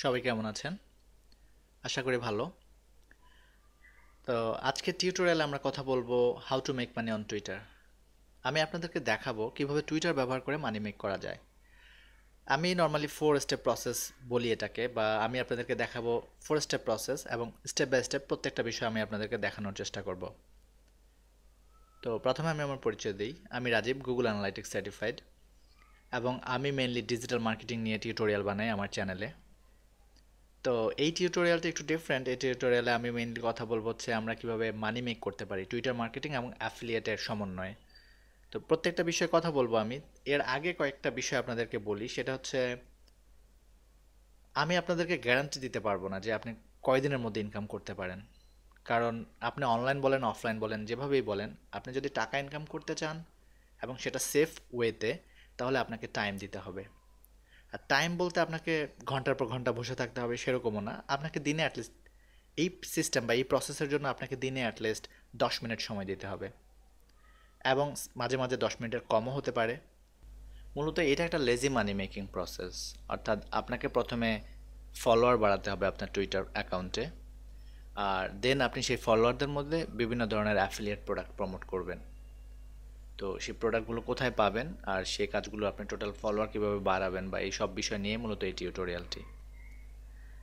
সবাই কেমন আছেন? আশা করি ভালো। তো আজকের টিউটোরিয়ালে আমরা কথা বলবো how to make money on Twitter. আমি আপনাদেরকে দেখাবো কিভাবে টুইটার ব্যবহার করে মানি মেক করা যায়। আমি নর্মালি 4 স্টেপ প্রসেস বলি এটাকে, বা আমি আপনাদেরকে দেখাবো 4 স্টেপ প্রসেস এবং স্টেপ বাই স্টেপ প্রত্যেকটা বিষয় আমি আপনাদেরকে দেখানোর চেষ্টা করব। তো প্রথমে আমি আমার পরিচয় দিই। আমি রাজীব, গুগল অ্যানালাইটিক্স সার্টিফাইড, এবং আমি মেইনলি ডিজিটাল মার্কেটিং নিয়ে টিউটোরিয়াল বানাই আমার চ্যানেলে। তো এই টিউটোরিয়ালটা একটু ডিফারেন্ট। এই টিউটোরিয়ালে আমি মেইনলি কথা বলবো হচ্ছে আমরা কিভাবে মানি মেক করতে পারি টুইটার মার্কেটিং এবং অ্যাফিলিয়েটের সমন্বয়ে। তো প্রত্যেকটা বিষয়ে কথা বলবো আমি। এর আগে কয়েকটা বিষয় আপনাদেরকে বলি, সেটা হচ্ছে আমি আপনাদেরকে গ্যারান্টি দিতে পারবো না যে আপনি কয়দিনের মধ্যে ইনকাম করতে পারেন। কারণ আপনি অনলাইন বলেন অফলাইন বলেন যেভাবেই বলেন, আপনি যদি টাকা ইনকাম করতে চান এবং সেটা সেফ ওয়েতে, তাহলে আপনাকে টাইম দিতে হবে। আর টাইম বলতে আপনাকে ঘন্টার পর ঘন্টা বসে থাকতে হবে সেরকমও না। আপনাকে দিনে অ্যাটলিস্ট এই সিস্টেম বা এই প্রসেসের জন্য আপনাকে দিনে অ্যাটলিস্ট 10 মিনিট সময় দিতে হবে, এবং মাঝে মাঝে 10 মিনিটের কমও হতে পারে। মূলত এটা একটা লেজি মানি মেকিং প্রসেস। অর্থাৎ আপনাকে প্রথমে ফলোয়ার বাড়াতে হবে আপনার টুইটার অ্যাকাউন্টে, আর দেন আপনি সেই ফলোয়ারদের মধ্যে বিভিন্ন ধরনের অ্যাফিলিয়েট প্রোডাক্ট প্রমোট করবেন। তো সেই প্রোডাক্টগুলো কোথায় পাবেন আর সেই কাজগুলো আপনি টোটাল ফলোয়ার কীভাবে বাড়াবেন বা এই সব বিষয় নিয়ে মূলত এই টিউটোরিয়ালটি।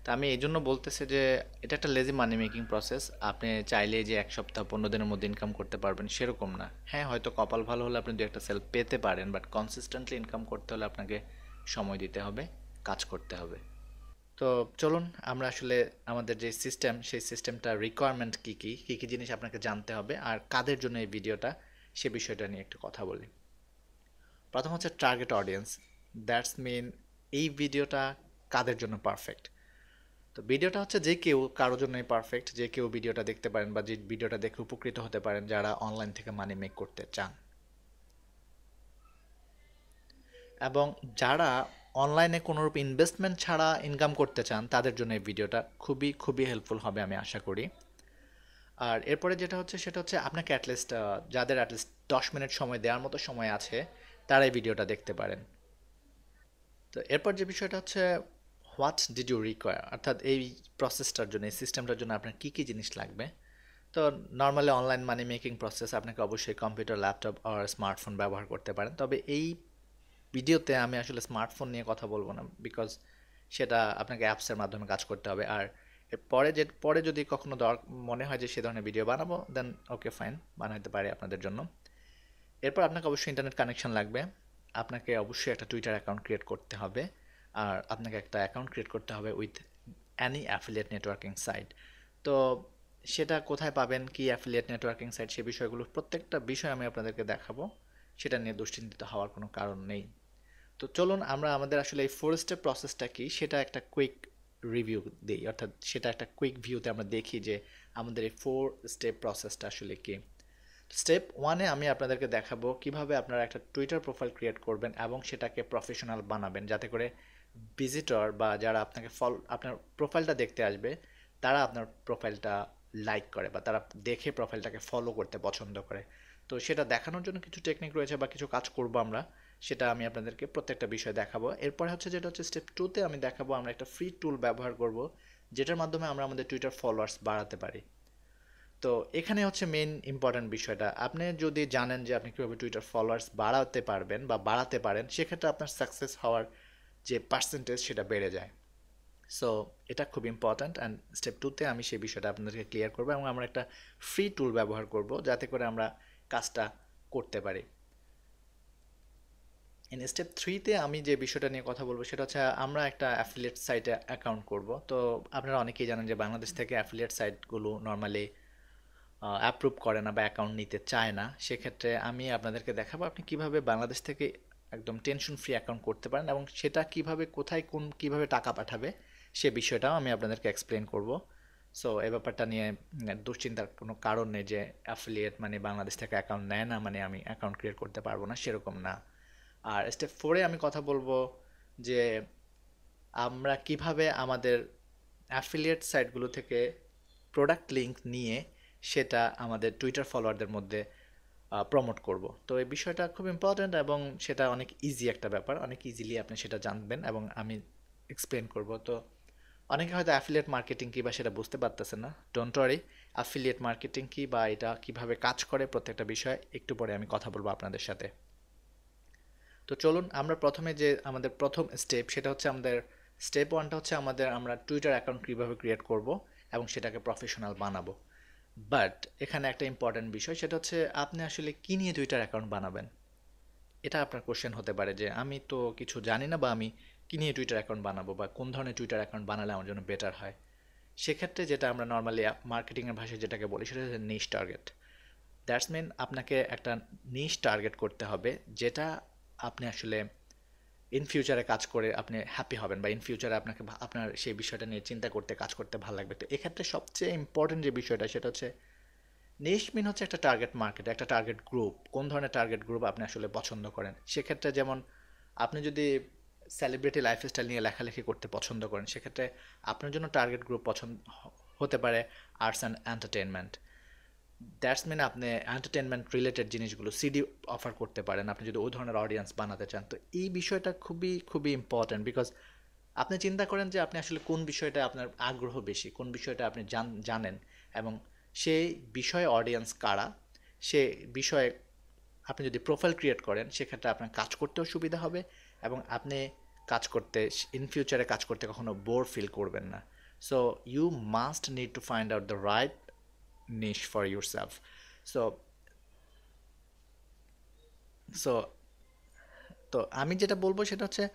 তা আমি এই জন্য বলতেছি যে এটা একটা লেজি মানি মেকিং প্রসেস। আপনি চাইলে যে 1 সপ্তাহ 15 দিনের মধ্যে ইনকাম করতে পারবেন সেরকম না। হ্যাঁ, হয়তো কপাল ভালো হলে আপনি দু একটা সেল পেতে পারেন, বাট কনসিস্টেন্টলি ইনকাম করতে হলে আপনাকে সময় দিতে হবে, কাজ করতে হবে। তো চলুন আমরা আসলে আমাদের যে সিস্টেম, সেই সিস্টেমটা রিকোয়ারমেন্ট কী কী কী কী জিনিস আপনাকে জানতে হবে আর কাদের জন্য এই ভিডিওটা, সে বিষয়টা নিয়ে একটু কথা বলি। প্রথম হচ্ছে টার্গেট অডিয়েন্স। দ্যাটস মিন এই ভিডিওটা কাদের জন্য পারফেক্ট। তো ভিডিওটা হচ্ছে যে কেউ কারোর জন্যই পারফেক্ট, যে কেউ ভিডিওটা দেখতে পারেন বা যে ভিডিওটা দেখে উপকৃত হতে পারেন, যারা অনলাইন থেকে মানি মেক করতে চান এবং যারা অনলাইনে কোনোরূপ ইনভেস্টমেন্ট ছাড়া ইনকাম করতে চান, তাদের জন্য এই ভিডিওটা খুবই খুবই হেল্পফুল হবে আমি আশা করি। আর এরপরে যেটা হচ্ছে সেটা হচ্ছে আপনাকে অ্যাটলিস্ট যাদের অ্যাটলিস্ট 10 মিনিট সময় দেওয়ার মতো সময় আছে, তারা এই ভিডিওটা দেখতে পারেন। তো এরপর যে বিষয়টা হচ্ছে হোয়াট ডিড ইউ রিকোয়ার, অর্থাৎ এই প্রসেসটার জন্য, এই সিস্টেমটার জন্য আপনার কী কী জিনিস লাগবে। তো normally online money making process আপনাকে অবশ্যই কম্পিউটার, ল্যাপটপ আর স্মার্টফোন ব্যবহার করতে পারেন। তবে এই ভিডিওতে আমি আসলে স্মার্টফোন নিয়ে কথা বলবো না, বিকজ সেটা আপনাকে অ্যাপসের মাধ্যমে কাজ করতে হবে। আর এর পরে যদি কখনো মনে হয় যে সে ধরনের ভিডিও বানাবো, দেন ওকে ফাইন, বানাতে পারে আপনাদের জন্য। এরপর আপনাকে অবশ্যই ইন্টারনেট কানেকশন লাগবে। আপনাকে অবশ্যই একটা টুইটার অ্যাকাউন্ট ক্রিয়েট করতে হবে। আর আপনাকে একটা অ্যাকাউন্ট ক্রিয়েট করতে হবে with any affiliate networking site. তো সেটা কোথায় পাবেন, কি অ্যাফিলিয়েট নেটওয়ার্কিং সাইট, সে বিষয়গুলো প্রত্যেকটা বিষয় আমি আপনাদেরকে দেখাবো। সেটা নিয়ে দুশ্চিন্তিত হওয়ার কোনো কারণ নেই। তো চলুন আমরা আমাদের আসলে এই 4 স্টেপ প্রসেসটা কি সেটা একটা কুইক রিভিউ দিই, অর্থাৎ সেটা একটা কুইক ভিউতে আমরা দেখি যে আমাদের এই 4 স্টেপ প্রসেসটা আসলে কি। স্টেপ ওয়ানে আমি আপনাদেরকে দেখাবো কিভাবে আপনারা একটা টুইটার প্রোফাইল ক্রিয়েট করবেন এবং সেটাকে প্রফেশনাল বানাবেন, যাতে করে ভিজিটর বা যারা আপনাকে আপনার প্রোফাইলটা দেখতে আসবে, তারা আপনার প্রোফাইলটা লাইক করে বা তারা দেখে প্রোফাইলটাকে ফলো করতে পছন্দ করে। তো সেটা দেখানোর জন্য কিছু টেকনিক রয়েছে বা কিছু কাজ করব আমরা, সেটা আমি আপনাদেরকে প্রত্যেকটা বিষয় দেখাবো। এরপরে হচ্ছে যেটা হচ্ছে স্টেপ টুতে আমি দেখাবো আমরা একটা ফ্রি টুল ব্যবহার করব, যেটার মাধ্যমে আমরা আমাদের টুইটার ফলোয়ার্স বাড়াতে পারি। তো এখানে হচ্ছে মেইন ইম্পর্ট্যান্ট বিষয়টা, আপনি যদি জানেন যে আপনি কীভাবে টুইটার ফলোয়ার্স বাড়াতে পারবেন বা বাড়াতে পারেন, সেক্ষেত্রে আপনার সাকসেস হওয়ার যে পার্সেন্টেজ সেটা বেড়ে যায়। সো এটা খুব ইম্পর্ট্যান্ট, অ্যান্ড স্টেপ টুতে আমি সেই বিষয়টা আপনাদেরকে ক্লিয়ার করবো এবং আমরা একটা ফ্রি টুল ব্যবহার করব যাতে করে আমরা কাজটা করতে পারি। ইন স্টেপ থ্রিতে আমি যে বিষয়টা নিয়ে কথা বলবো সেটা হচ্ছে আমরা একটা অ্যাফিলিয়েট সাইটে অ্যাকাউন্ট করব। তো আপনারা অনেকেই জানেন যে বাংলাদেশ থেকে অ্যাফিলিয়েট সাইটগুলো নর্মালি অ্যাপ্রুভ করে না বা অ্যাকাউন্ট নিতে চায় না। সেক্ষেত্রে আমি আপনাদেরকে দেখাবো আপনি কিভাবে বাংলাদেশ থেকে একদম টেনশন ফ্রি অ্যাকাউন্ট করতে পারেন এবং সেটা কিভাবে, কোথায়, কিভাবে টাকা পাঠাবে, সে বিষয়টাও আমি আপনাদেরকে এক্সপ্লেন করব। সো এই ব্যাপারটা নিয়ে দুশ্চিন্তার কোনো কারণ নেই যে অ্যাফিলিয়েট মানে বাংলাদেশ থেকে অ্যাকাউন্ট নেয় না মানে আমি অ্যাকাউন্ট ক্রিয়েট করতে পারবো না, সেরকম না। আর স্টেপ ফোরে আমি কথা বলবো যে আমরা কিভাবে আমাদের অ্যাফিলিয়েট সাইটগুলো থেকে প্রোডাক্ট লিঙ্ক নিয়ে সেটা আমাদের টুইটার ফলোয়ারদের মধ্যে প্রমোট করব। তো এই বিষয়টা খুব ইম্পর্ট্যান্ট এবং সেটা অনেক ইজি একটা ব্যাপার, অনেক ইজিলি আপনি সেটা জানবেন এবং আমি এক্সপ্লেন করব। তো অনেকে হয়তো অ্যাফিলিয়েট মার্কেটিং কি বা সেটা বুঝতে পারতেছে না। ডোন্ট ওয়ারি, অ্যাফিলিয়েট মার্কেটিং কি বা এটা কিভাবে কাজ করে প্রত্যেকটা বিষয় একটু পরে আমি কথা বলবো আপনাদের সাথে। তো চলুন আমরা প্রথমে যে আমাদের প্রথম স্টেপ সেটা হচ্ছে আমাদের স্টেপ ওয়ানটা হচ্ছে আমরা টুইটার অ্যাকাউন্ট কীভাবে ক্রিয়েট করব এবং সেটাকে প্রফেশনাল বানাবো। বাট এখানে একটা ইম্পর্ট্যান্ট বিষয় সেটা হচ্ছে আপনি আসলে কী নিয়ে টুইটার অ্যাকাউন্ট বানাবেন। এটা আপনার কোশ্চেন হতে পারে যে আমি তো কিছু জানি না বা আমি কী নিয়ে টুইটার অ্যাকাউন্ট বানাবো বা কোন ধরনের টুইটার অ্যাকাউন্ট বানালে আমার জন্য বেটার হয়। সেক্ষেত্রে যেটা আমরা নর্মালি মার্কেটিংয়ের ভাষায় যেটাকে বলি সেটা হচ্ছে নিশ টার্গেট। দ্যাটস মিন আপনাকে একটা নিশ টার্গেট করতে হবে যেটা আপনি আসলে ইন ফিউচারে কাজ করে আপনি হ্যাপি হবেন বা ইন ফিউচারে আপনাকে আপনার সেই বিষয়টা নিয়ে চিন্তা করতে কাজ করতে ভালো লাগবে। তো এক্ষেত্রে সবচেয়ে ইম্পর্টেন্ট যে বিষয়টা সেটা হচ্ছে নিশ মিন হচ্ছে একটা টার্গেট মার্কেট, একটা টার্গেট গ্রুপ। কোন ধরনের টার্গেট গ্রুপ আপনি আসলে পছন্দ করেন। সেক্ষেত্রে যেমন আপনি যদি সেলিব্রিটি লাইফস্টাইল নিয়ে লেখালেখি করতে পছন্দ করেন সেক্ষেত্রে আপনার জন্য টার্গেট গ্রুপ পছন্দ হতে পারে arts and entertainment. That's mean আপনি এন্টারটেনমেন্ট রিলেটেড জিনিসগুলো সিডি অফার করতে পারেন আপনি যদি ওই ধরনের অডিয়েন্স বানাতে চান। তো এই বিষয়টা খুবই খুবই ইম্পর্ট্যান্ট বিকজ আপনি চিন্তা করেন যে আপনি আসলে কোন বিষয়টা আপনার আগ্রহ বেশি, কোন বিষয়টা আপনি জানেন এবং সেই বিষয়ে অডিয়েন্স কারা, সে বিষয়ে আপনি যদি প্রোফাইল ক্রিয়েট করেন সেক্ষেত্রে আপনার কাজ করতেও সুবিধা হবে এবং আপনি কাজ করতে ইন ফিউচারে কাজ করতে কখনো বোর ফিল করবেন না। So you must need to find out the right niche for yourself. So so তো আমি যেটা বলবো সেটা হচ্ছে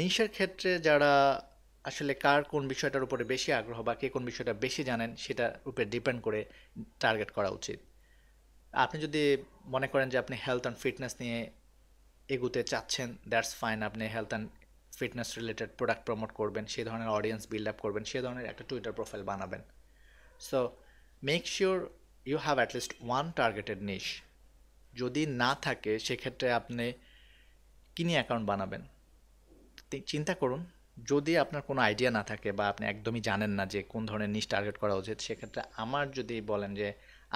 নিশের ক্ষেত্রে যারা আসলে কার কোন বিষয়টার উপরে বেশি আগ্রহ বা কে কোন বিষয়টা বেশি জানেন সেটার উপরে ডিপেন্ড করে টার্গেট করা উচিত। আপনি যদি মনে করেন যে আপনি হেলথ অ্যান্ড ফিটনেস নিয়ে এগুতে চাচ্ছেন, দ্যাটস ফাইন। আপনি health and fitness related product promote করবেন, সেই ধরনের অডিয়েন্স বিল্ড আপ করবেন, সেই ধরনের একটা টুইটার প্রোফাইল বানাবেন। So make sure you have at least one targeted niche. যদি না থাকে সেক্ষেত্রে আপনি কি নিয়ে অ্যাকাউন্ট বানাবেন চিন্তা করুন। যদি আপনার কোনো আইডিয়া না থাকে বা আপনি একদমই জানেন না যে কোন ধরনের নিশ টার্গেট করা উচিত সেক্ষেত্রে আমার যদি বলেন যে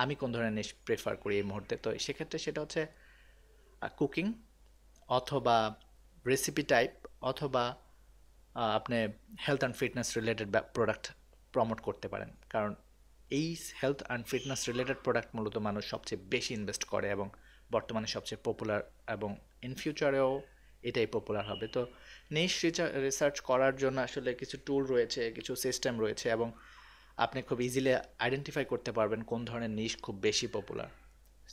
আমি কোন ধরনের নিশ প্রেফার করি এই মুহূর্তে, তো সেক্ষেত্রে সেটা হচ্ছে কুকিং অথবা রেসিপি টাইপ অথবা আপনি health and fitness related product promote করতে পারেন। কারণ এই health and fitness related product মূলত মানুষ সবচেয়ে বেশি ইনভেস্ট করে এবং বর্তমানে সবচেয়ে পপুলার এবং ইন ফিউচারেও এটাই পপুলার হবে। তো নিশ রিসার্চ করার জন্য আসলে কিছু টুল রয়েছে, কিছু সিস্টেম রয়েছে এবং আপনি খুব ইজিলি আইডেন্টিফাই করতে পারবেন কোন ধরনের নিশ খুব বেশি পপুলার।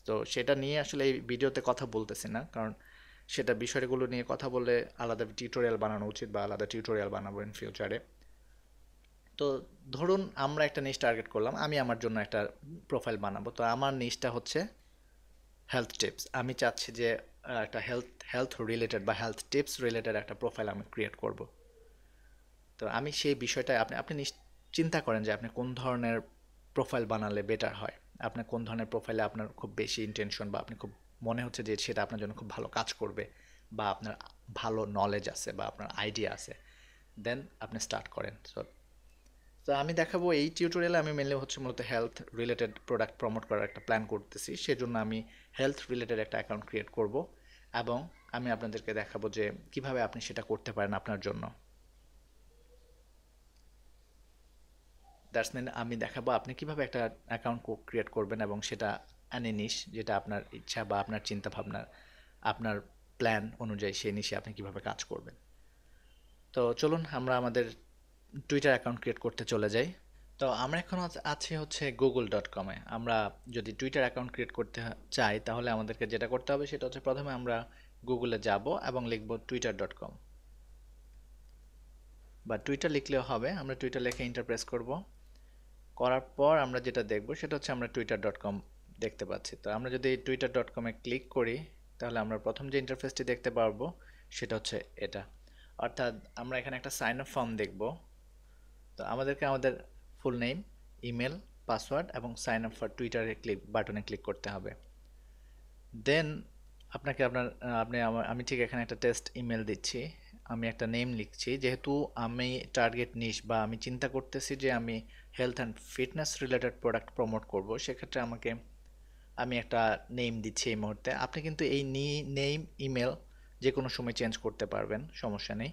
তো সেটা নিয়ে আসলে এই ভিডিওতে কথা বলতেছি না, কারণ সেটা বিষয়গুলো নিয়ে কথা বলে আলাদা টিউটোরিয়াল বানানো উচিত বা আলাদা টিউটোরিয়াল বানাবো ইন ফিউচারে। তো ধরুন আমরা একটা নিশ টার্গেট করলাম, আমি আমার জন্য একটা প্রোফাইল বানাবো। তো আমার নিশটা হচ্ছে হেলথ টিপস। আমি চাচ্ছি যে একটা হেলথ রিলেটেড বা হেলথ টিপস রিলেটেড একটা প্রোফাইল আমি ক্রিয়েট করব। তো আমি সেই বিষয়টা আপনি আপনি চিন্তা করেন যে আপনি কোন ধরনের প্রোফাইল বানালে বেটার হয়। আপনার কোন ধরনের প্রোফাইলে আপনার খুব বেশি ইন্টেনশন বা আপনি খুব মনে হচ্ছে যে সেটা আপনার জন্য খুব ভালো কাজ করবে বা আপনার ভালো নলেজ আছে বা আপনার আইডিয়া আছে, দেন আপনি স্টার্ট করেন। সো তো আমি দেখাবো এই টিউটোরিয়ালে আমি মেনলি হচ্ছে মূলত হেলথ রিলেটেড প্রোডাক্ট প্রমোট করার একটা প্ল্যান করতেছি, সেজন্য আমি হেলথ রিলেটেড একটা অ্যাকাউন্ট ক্রিয়েট করব এবং আমি আপনাদেরকে দেখাবো যে কিভাবে আপনি সেটা করতে পারেন আপনার জন্য। দ্যাটস মিন আমি দেখাবো আপনি কিভাবে একটা অ্যাকাউন্ট ক্রিয়েট করবেন এবং সেটা অ্যানি নিশ যেটা আপনার ইচ্ছা বা আপনার চিন্তা ভাবনা, আপনার প্ল্যান অনুযায়ী সেই নিশে আপনি কিভাবে কাজ করবেন। তো চলুন আমরা আমাদের টুইটার অ্যাকাউন্ট ক্রিয়েট করতে চলে যাই। তো আমরা এখন আছি হচ্ছে google.com-এ। আমরা যদি টুইটার অ্যাকাউন্ট ক্রিয়েট করতে চাই তাহলে আমাদেরকে যেটা করতে হবে সেটা হচ্ছে প্রথমে আমরা গুগলে যাব এবং লিখব twitter.com বা টুইটার লিখলেও হবে। আমরা টুইটার লিখে এন্টার প্রেস করব। করার পর আমরা যেটা দেখব সেটা হচ্ছে আমরা twitter.com দেখতে পাচ্ছি। তো আমরা যদি twitter.com-এ ক্লিক করি তাহলে আমরা প্রথম যে ইন্টারফেসটি দেখতে পারবো সেটা হচ্ছে এটা। অর্থাৎ আমরা এখানে একটা সাইন আপ ফর্ম দেখব। তো আমাদেরকে আমাদের ফুল নেম, ইমেল, পাসওয়ার্ড এবং সাইন আপ ফর টুইটারে বাটনে ক্লিক করতে হবে। দেন আপনাকে আমি ঠিক এখানে একটা টেস্ট ইমেল দিচ্ছি। আমি একটা নেম লিখছি, যেহেতু আমি টার্গেট নিশ বা আমি চিন্তা করতেছি যে আমি health and fitness related product promote করব, সেক্ষেত্রে আমি একটা নেম দিচ্ছি এই মুহূর্তে। আপনি কিন্তু এই নেম ইমেল যে কোনো সময় চেঞ্জ করতে পারবেন, সমস্যা নেই।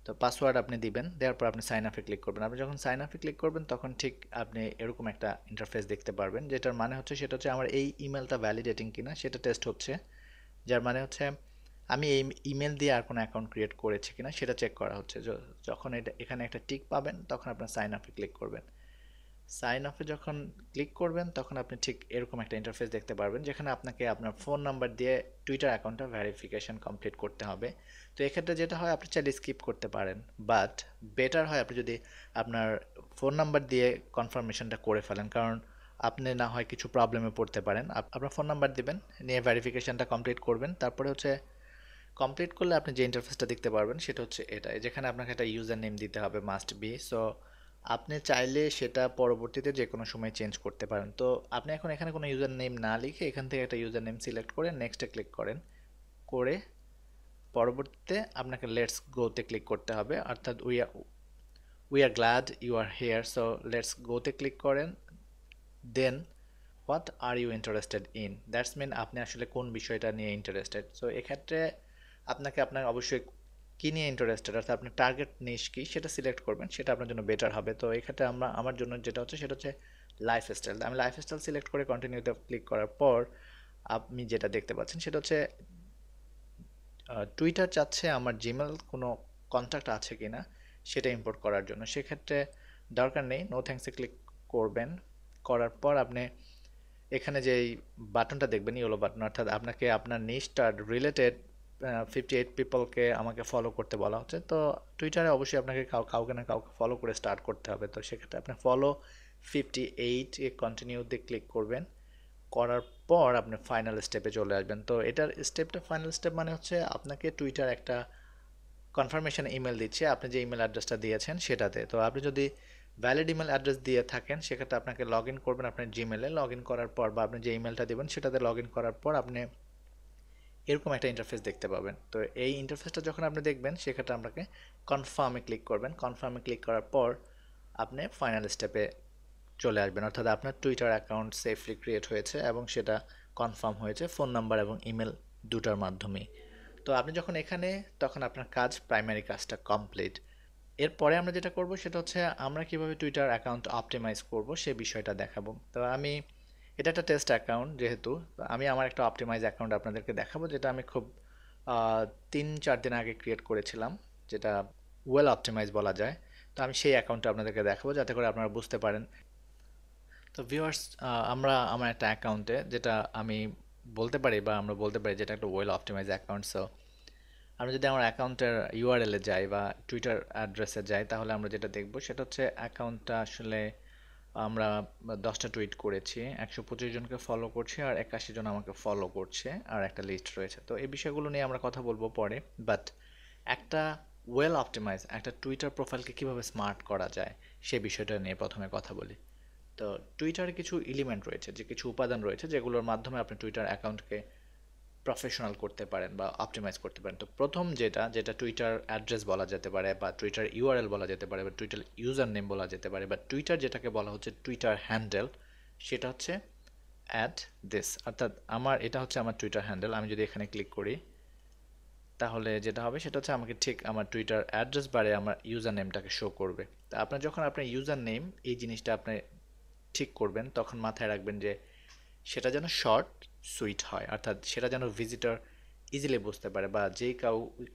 তো পাসওয়ার্ড আপনি দিবেন, দেওয়ার পর আপনি সাইন আপে ক্লিক করবেন। আপনি যখন সাইন আপে ক্লিক করবেন তখন ঠিক আপনি এরকম একটা ইন্টারফেস দেখতে পারবেন, যেটার মানে হচ্ছে সেটা হচ্ছে আমার এই ইমেলটা ভ্যালিডেটিং কিনা সেটা টেস্ট হচ্ছে। যার মানে হচ্ছে আমি এই ইমেল দিয়ে আর কোনো অ্যাকাউন্ট ক্রিয়েট করেছি কিনা সেটা চেক করা হচ্ছে। যখন এটা এখানে একটা টিক পাবেন তখন আপনার সাইন আপে ক্লিক করবেন। সাইন অফে যখন ক্লিক করবেন তখন আপনি ঠিক এরকম একটা ইন্টারফেস দেখতে পারবেন, যেখানে আপনাকে আপনার ফোন নাম্বার দিয়ে টুইটার অ্যাকাউন্টটা ভেরিফিকেশন কমপ্লিট করতে হবে। তো এক্ষেত্রে যেটা হয় আপনি চাইলে স্কিপ করতে পারেন, বাট বেটার হয় আপনি যদি আপনার ফোন নাম্বার দিয়ে কনফার্মেশনটা করে ফেলেন, কারণ আপনি না হয় কিছু প্রবলেমে পড়তে পারেন। আপনার ফোন নাম্বার দিবেন, নিয়ে ভেরিফিকেশনটা কমপ্লিট করবেন, তারপরে হচ্ছে কমপ্লিট করলে আপনি যে ইন্টারফেসটা দেখতে পারবেন সেটা হচ্ছে এটা, যেখানে আপনাকে একটা ইউজার নেম দিতে হবে, মাস্ট বি। সো আপনি চাইলে সেটা পরবর্তীতে যে কোনো সময় চেঞ্জ করতে পারেন। তো আপনি এখন এখানে কোনো ইউজার নেম না লিখে এখান থেকে একটা ইউজার নেম সিলেক্ট করে নেক্সটে ক্লিক করেন, করে পরবর্তীতে আপনাকে লেটস গোতে ক্লিক করতে হবে, অর্থাৎ we are glad you are here, so let's গোতে ক্লিক করেন। Then what are you interested in, that's mean আপনি আসলে কোন বিষয়টা নিয়ে ইন্টারেস্টেড। সো এক্ষেত্রে আপনাকে আপনার অবশ্যই কী নিয়ে ইন্টারেস্টেড অর্থাৎ আপনার টার্গেট নিশ কী সেটা সিলেক্ট করবেন, সেটা আপনার জন্য বেটার হবে। তো এক্ষেত্রে আমার জন্য যেটা হচ্ছে সেটা হচ্ছে লাইফস্টাইল। আমি লাইফস্টাইল সিলেক্ট করে কন্টিনিউতে ক্লিক করার পর আপনি যেটা দেখতে পাচ্ছেন সেটা হচ্ছে টুইটার চাচ্ছে আমার জিমেল কোনো কন্ট্যাক্ট আছে কি না সেটা ইম্পোর্ট করার জন্য। সেক্ষেত্রে দরকার নেই, নো থ্যাঙ্কসে ক্লিক করবেন। করার পর আপনি এখানে যেই বাটনটা দেখবেন ইয়েলো বাটন, অর্থাৎ আপনাকে আপনার নিশটার রিলেটেড 58 পিপলকে আমাকে ফলো করতে বলা হচ্ছে। তো টুইটারে অবশ্যই আপনাকে কাউকে না কাউকে ফলো করে স্টার্ট করতে হবে। তো সেক্ষেত্রে আপনি ফলো 58 এ কন্টিনিউতে ক্লিক করবেন, করার পর আপনি ফাইনাল স্টেপে চলে আসবেন। তো এটার স্টেপটা ফাইনাল স্টেপ মানে হচ্ছে আপনাকে টুইটার একটা কনফার্মেশন ইমেল দিচ্ছে আপনি যে ইমেল অ্যাড্রেসটা দিয়েছেন সেটাতে। তো আপনি যদি ভ্যালিড ইমেল অ্যাড্রেস দিয়ে থাকেন সেক্ষেত্রে আপনাকে লগ ইন করবেন আপনার জিমেলে, লগ ইন করার পর বা আপনি যে ইমেলটা দেবেন সেটাতে লগ ইন করার পর আপনি এরকম একটা ইন্টারফেস দেখতে পাবেন। তো এই ইন্টারফেসটা যখন আপনি দেখবেন সেক্ষেত্রে আপনাকে কনফার্মে ক্লিক করবেন। কনফার্মে ক্লিক করার পর আপনি ফাইনাল স্টেপে চলে আসবেন, অর্থাৎ আপনার টুইটার অ্যাকাউন্ট সেফলি ক্রিয়েট হয়েছে এবং সেটা কনফার্ম হয়েছে ফোন নাম্বার এবং ইমেল দুটার মাধ্যমেই। তো আপনি যখন এখানে, তখন আপনার কাজ, প্রাইমারি কাজটা কমপ্লিট। এরপরে আমরা যেটা করব সেটা হচ্ছে আমরা কিভাবে টুইটার অ্যাকাউন্ট অপটিমাইজ করব সে বিষয়টা দেখাবো। তো এটা একটা টেস্ট অ্যাকাউন্ট যেহেতু, তো আমি আমার একটা অপটিমাইজ অ্যাকাউন্ট আপনাদেরকে দেখাবো, যেটা আমি খুব 3-4 দিন আগে ক্রিয়েট করেছিলাম, যেটা ওয়েল অপটিমাইজ বলা যায়। তো আমি সেই অ্যাকাউন্টটা আপনাদেরকে দেখাবো যাতে করে আপনারা বুঝতে পারেন। তো ভিউয়ার্স, আমার একটা অ্যাকাউন্টে যেটা আমি বলতে পারি বা আমরা বলতে পারি যেটা একটা ওয়েল অপটিমাইজ অ্যাকাউন্ট। সো আমরা যদি আমার অ্যাকাউন্টের ইউআরএল এ যাই বা টুইটার অ্যাড্রেসে যাই তাহলে আমরা যেটা দেখব সেটা হচ্ছে অ্যাকাউন্টটা আসলে আমরা 10টা টুইট করেছি, 125 জনকে ফলো করছি আর 81 জন আমাকে ফলো করছে, আর একটা লিস্ট রয়েছে। তো এই বিষয়গুলো নিয়ে আমরা কথা বলবো পরে, বাট একটা ওয়েল অপটিমাইজ একটা টুইটার প্রোফাইলকে কিভাবে স্মার্ট করা যায় সে বিষয়টা নিয়ে প্রথমে কথা বলি। তো টুইটারে কিছু এলিমেন্ট রয়েছে, যে কিছু উপাদান রয়েছে যেগুলোর মাধ্যমে আপনি টুইটার অ্যাকাউন্টকে প্রফেশনাল করতে পারেন বা অপটিমাইজ করতে পারেন। তো প্রথম যেটা যেটা টুইটার অ্যাড্রেস বলা যেতে পারে বা টুইটার ইউআরএল বলা যেতে পারে বা টুইটার ইউজার নেম বলা যেতে পারে বা টুইটার যেটাকে বলা হচ্ছে টুইটার হ্যান্ডেল, সেটা হচ্ছে অ্যাট দিস, অর্থাৎ এটা হচ্ছে আমার টুইটার হ্যান্ডেল। আমি যদি এখানে ক্লিক করি তাহলে যেটা হবে সেটা হচ্ছে আমাকে ঠিক আমার টুইটার অ্যাড্রেস বারে আমার ইউজার নেমটাকে শো করবে। তা আপনার যখন আপনার ইউজার নেম এই জিনিসটা আপনি ঠিক করবেন তখন মাথায় রাখবেন যে সেটা যেন শর্ট সুইট হয়, অর্থাৎ সেটা যেন ভিজিটর ইজিলি বুঝতে পারে বা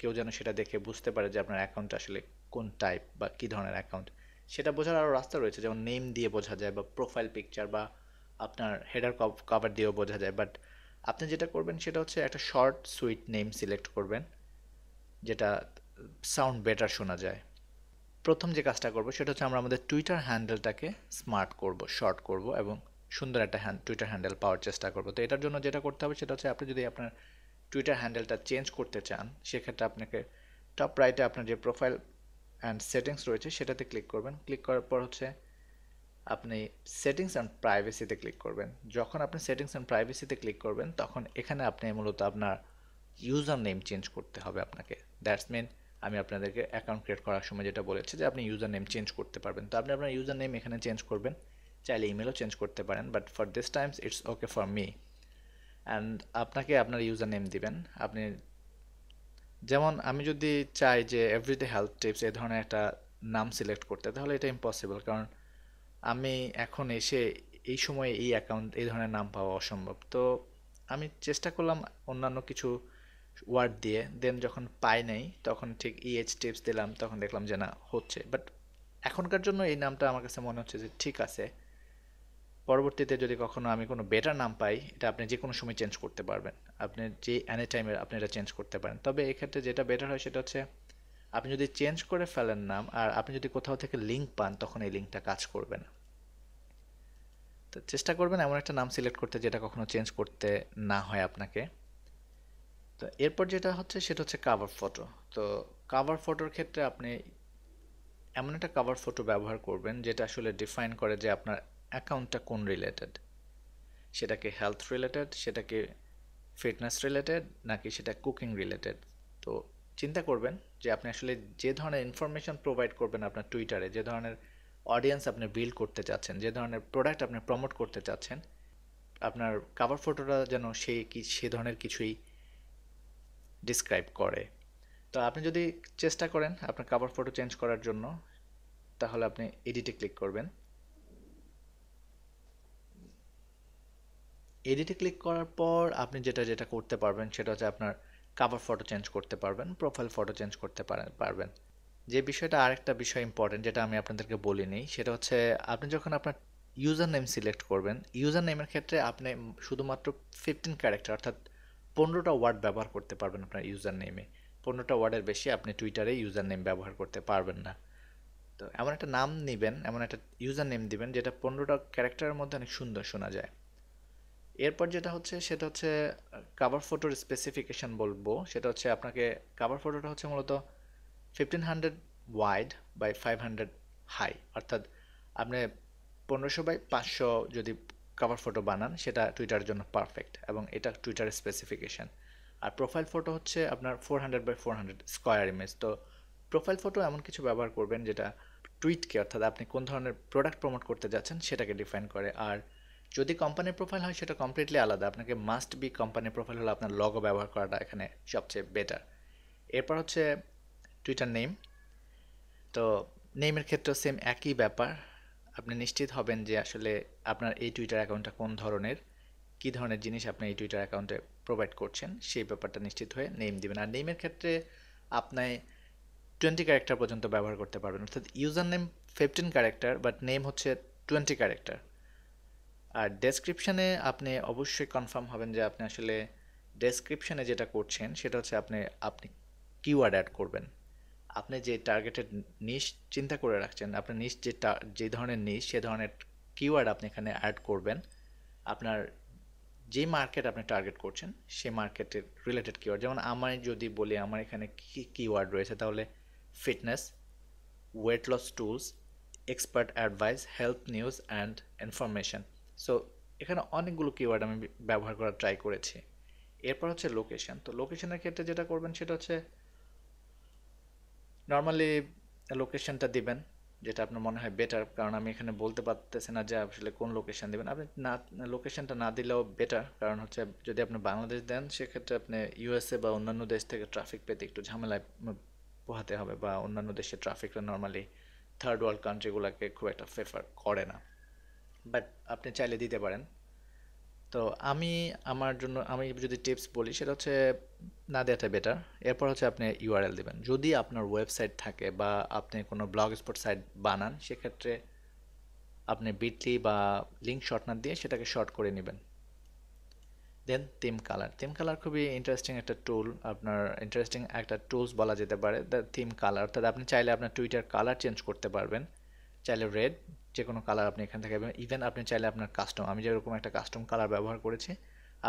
কেউ যেন সেটা দেখে বুঝতে পারে যে আপনার অ্যাকাউন্ট আসলে কোন টাইপ বা কী ধরনের অ্যাকাউন্ট। সেটা বোঝার আরও রাস্তা রয়েছে, যেমন নেম দিয়ে বোঝা যায় বা প্রোফাইল পিকচার বা আপনার হেডার কভার দিয়েও বোঝা যায়। বাট আপনি যেটা করবেন সেটা হচ্ছে একটা শর্ট সুইট নেম সিলেক্ট করবেন, যেটা সাউন্ড বেটার শোনা যায়। প্রথম যে কাজটা করব সেটা হচ্ছে আমরা আমাদের টুইটার হ্যান্ডেলটাকে স্মার্ট করব, শর্ট করব এবং সুন্দর একটা টুইটার হ্যান্ডেল পাওয়ার চেষ্টা করব। তো এটার জন্য যেটা করতে হবে সেটা হচ্ছে আপনি যদি আপনার টুইটার হ্যান্ডেলটা চেঞ্জ করতে চান সেক্ষেত্রে আপনাকে টপ রাইটে আপনার যে প্রোফাইল অ্যান্ড সেটিংস রয়েছে সেটাতে ক্লিক করবেন। ক্লিক করার পর হচ্ছে আপনি সেটিংস অ্যান্ড প্রাইভেসিতে ক্লিক করবেন। যখন আপনি সেটিংস অ্যান্ড প্রাইভেসিতে ক্লিক করবেন তখন এখানে আপনি মূলত আপনার ইউজার নেম চেঞ্জ করতে হবে আপনাকে। দ্যাটস মিন আমি আপনাদেরকে অ্যাকাউন্ট ক্রিয়েট করার সময় যেটা বলেছি যে আপনি ইউজার নেম চেঞ্জ করতে পারবেন। তো আপনি আপনার ইউজার নেম এখানে চেঞ্জ করবেন, চাইলে ইমেলও চেঞ্জ করতে পারেন, but for this Times it's okay for me. And আপনাকে আপনার ইউজার নেম দিবেন। আপনি যেমন আমি যদি চাই যে এভরিডে হেলথ টিপস এই ধরনের একটা নাম সিলেক্ট করতে, তাহলে এটা ইম্পসিবল, কারণ আমি এখন এসে এই সময়ে এই অ্যাকাউন্ট এই ধরনের নাম পাওয়া অসম্ভব। তো আমি চেষ্টা করলাম অন্যান্য কিছু ওয়ার্ড দিয়ে, দেন যখন পাই নাই তখন ঠিক ইএইচ টিপস দিলাম, তখন দেখলাম যে না হচ্ছে। বাট এখনকার জন্য এই নামটা আমার কাছে মনে হচ্ছে যে ঠিক আছে। পরবর্তীতে যদি কখনো আমি কোনো বেটার নাম পাই, এটা আপনি যে কোনো সময় চেঞ্জ করতে পারবেন। আপনি যে এনি টাইমে আপনি এটা চেঞ্জ করতে পারেন। তবে এক্ষেত্রে যেটা বেটার হয় সেটা হচ্ছে আপনি যদি চেঞ্জ করে ফেলেন নাম, আর আপনি যদি কোথাও থেকে লিঙ্ক পান, তখন এই লিঙ্কটা কাজ করবে না। তো চেষ্টা করবেন এমন একটা নাম সিলেক্ট করতে যেটা কখনো চেঞ্জ করতে না হয় আপনাকে। তো এরপর যেটা হচ্ছে সেটা হচ্ছে কাভার ফটো। তো কাভার ফটোর ক্ষেত্রে আপনি এমন একটা কাভার ফটো ব্যবহার করবেন যেটা আসলে ডিফাইন করে যে আপনার অ্যাকাউন্টটা কোন রিলেটেড। সেটাকে হেলথ রিলেটেড, সেটাকে ফিটনেস রিলেটেড, নাকি সেটা কুকিং রিলেটেড। তো চিন্তা করবেন যে আপনি আসলে যে ধরনের ইনফরমেশন প্রোভাইড করবেন আপনার টুইটারে, যে ধরনের অডিয়েন্স আপনি বিল্ড করতে চাচ্ছেন, যে ধরনের প্রোডাক্ট আপনি প্রমোট করতে চাচ্ছেন, আপনার কাভার ফটোটা যেন সে ধরনের কিছুই ডিসক্রাইব করে। তো আপনি যদি চেষ্টা করেন আপনার কাভার ফটো চেঞ্জ করার জন্য, তাহলে আপনি এডিটে ক্লিক করবেন। এডিটে ক্লিক করার পর আপনি যেটা যেটা করতে পারবেন সেটা হচ্ছে আপনার কাভার ফটো চেঞ্জ করতে পারবেন, প্রোফাইল ফটো চেঞ্জ করতে পারবেন। যে বিষয়টা, আরেকটা বিষয় ইম্পর্টেন্ট যেটা আমি আপনাদেরকে বলিনি, সেটা হচ্ছে আপনি যখন আপনার ইউজার নেম সিলেক্ট করবেন, ইউজার নেমের ক্ষেত্রে আপনি শুধুমাত্র 15 ক্যারেক্টার অর্থাৎ 15টা ওয়ার্ড ব্যবহার করতে পারবেন আপনার ইউজার নেমে। 15টা ওয়ার্ডের বেশি আপনি টুইটারে ইউজার নেম ব্যবহার করতে পারবেন না। তো এমন একটা নাম নিবেন, এমন একটা ইউজার নেম দিবেন যেটা 15টা ক্যারেক্টারের মধ্যে অনেক সুন্দর শোনা যায়। এরপর যেটা হচ্ছে সেটা হচ্ছে কাভার ফটোর স্পেসিফিকেশন বলবো। সেটা হচ্ছে আপনাকে কাভার ফটোটা হচ্ছে মূলত 1500 ওয়াইড বাই 500 হাই, অর্থাৎ আপনি 1500 বাই 500 যদি কাভার ফটো বানান সেটা টুইটারের জন্য পারফেক্ট, এবং এটা টুইটারের স্পেসিফিকেশন। আর প্রোফাইল ফটো হচ্ছে আপনার 400 বাই 400 স্কোয়ার ইমেজ। তো প্রোফাইল ফটো এমন কিছু ব্যবহার করবেন যেটা টুইটকে, অর্থাৎ আপনি কোন ধরনের প্রোডাক্ট প্রমোট করতে যাচ্ছেন সেটাকে ডিফাইন করে। আর যদি কোম্পানির প্রোফাইল হয় সেটা কমপ্লিটলি আলাদা, আপনাকে মাস্ট বি কোম্পানির প্রোফাইল হলে আপনার লগো ব্যবহার করাটা এখানে সবচেয়ে বেটার। এরপর হচ্ছে টুইটার নেম। তো নেমের ক্ষেত্রেও সেম একই ব্যাপার। আপনি নিশ্চিত হবেন যে আসলে আপনার এই টুইটার অ্যাকাউন্টটা কোন ধরনের, কী ধরনের জিনিস আপনি এই টুইটার অ্যাকাউন্টে প্রোভাইড করছেন সেই ব্যাপারটা নিশ্চিত হয়ে নেম দিবেন। আর নেমের ক্ষেত্রে আপনি 20 ক্যারেক্টার পর্যন্ত ব্যবহার করতে পারবেন, অর্থাৎ user name 15 character but name হচ্ছে 20 ক্যারেক্টার। আর ডেসক্রিপশানে আপনি অবশ্যই কনফার্ম হবেন যে আপনি আসলে ডেসক্রিপশানে যেটা করছেন সেটা হচ্ছে আপনি আপনি কিওয়ার্ড অ্যাড করবেন। আপনি যে টার্গেটেড নিশ চিন্তা করে রাখছেন, আপনার নিশ যে ধরনের নিশ সে ধরনের কিওয়ার্ড আপনি এখানে অ্যাড করবেন। আপনার যে মার্কেট আপনি টার্গেট করছেন সেই মার্কেটের রিলেটেড কিওয়ার্ড। যেমন আমার যদি বলি আমার এখানে কী কিওয়ার্ড রয়েছে, তাহলে fitness, weight loss tools, expert advice, health news and information. So এখানে অনেকগুলো কিওয়ার্ড আমি ব্যবহার করার ট্রাই করেছি। এরপর হচ্ছে লোকেশন। তো লোকেশনের ক্ষেত্রে যেটা করবেন সেটা হচ্ছে নর্মালি লোকেশনটা দিবেন যেটা আপনার মনে হয় বেটার, কারণ আমি এখানে বলতে পারতেছি না যে আসলে কোন লোকেশন দিবেন। আপনি না, লোকেশনটা না দিলেও বেটার, কারণ হচ্ছে যদি আপনি বাংলাদেশ দেন সেক্ষেত্রে আপনি ইউএসএ বা অন্যান্য দেশ থেকে ট্রাফিক পেতে একটু ঝামেলায় পোহাতে হবে, বা অন্যান্য দেশের ট্রাফিকটা নর্মালি থার্ড ওয়ার্ল্ড কান্ট্রিগুলোকে খুব একটা ফেভার করে না। বাট আপনি চাইলে দিতে পারেন। তো আমি আমার জন্য আমি যদি টিপস বলি সেটা হচ্ছে না দেওয়াটা বেটার। এরপর হচ্ছে আপনি ইউআরএল দিবেন। যদি আপনার ওয়েবসাইট থাকে বা আপনি কোনো ব্লগ স্পট সাইট বানান সেক্ষেত্রে আপনি বিটলি বা লিঙ্ক শর্ট না দিয়ে সেটাকে শর্ট করে নেবেন। দেন থিম কালার খুবই ইন্টারেস্টিং একটা টুল, আপনার ইন্টারেস্টিং একটা টুলস বলা যেতে পারে দ্য থিম কালার। অর্থাৎ আপনি চাইলে আপনার টুইটার কালার চেঞ্জ করতে পারবেন। চাইলে রেড, যে কোনো কালার আপনি এখান থেকে, ইভেন আপনি চাইলে আপনার কাস্টম, আমি যেরকম একটা কাস্টম কালার ব্যবহার করেছি,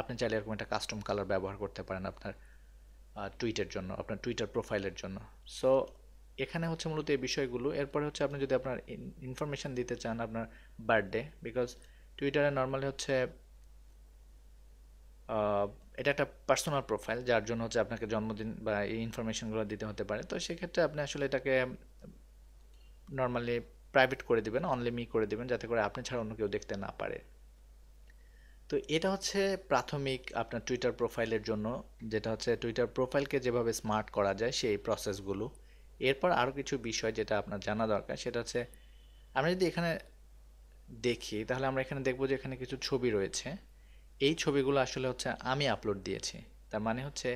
আপনি চাইলে এরকম একটা কাস্টম কালার ব্যবহার করতে পারেন আপনার টুইটের জন্য, আপনার টুইটার প্রোফাইলের জন্য। সো এখানে হচ্ছে মূলত এই বিষয়গুলো। এরপরে হচ্ছে আপনি যদি আপনার ইনফরমেশান দিতে চান আপনার বার্থডে, বিকজ টুইটারে নর্মালি হচ্ছে আহ, এটা একটা পার্সোনাল প্রোফাইল যার জন্য হচ্ছে আপনাকে জন্মদিন বা এই ইনফরমেশনগুলো দিতে হতে পারে। তো সেক্ষেত্রে আপনি আসলে এটাকে নর্মালি প্রাইভেট করে দিবেন, অনলি মি করে দিবেন, যাতে করে আপনি ছাড়া অন্য কেউ দেখতে না পারে। তো এটা হচ্ছে প্রাথমিক আপনার টুইটার প্রোফাইলের জন্য, যেটা হচ্ছে টুইটার প্রোফাইলকে যেভাবে স্মার্ট করা যায় সেই প্রসেসগুলো। এরপর আরও কিছু বিষয় যেটা আপনার জানা দরকার, সেটা হচ্ছে আমরা যদি এখানে দেখি তাহলে আমরা এখানে দেখব যে এখানে কিছু ছবি রয়েছে। এই ছবিগুলো আসলে হচ্ছে আমি আপলোড দিয়েছি। তার মানে হচ্ছে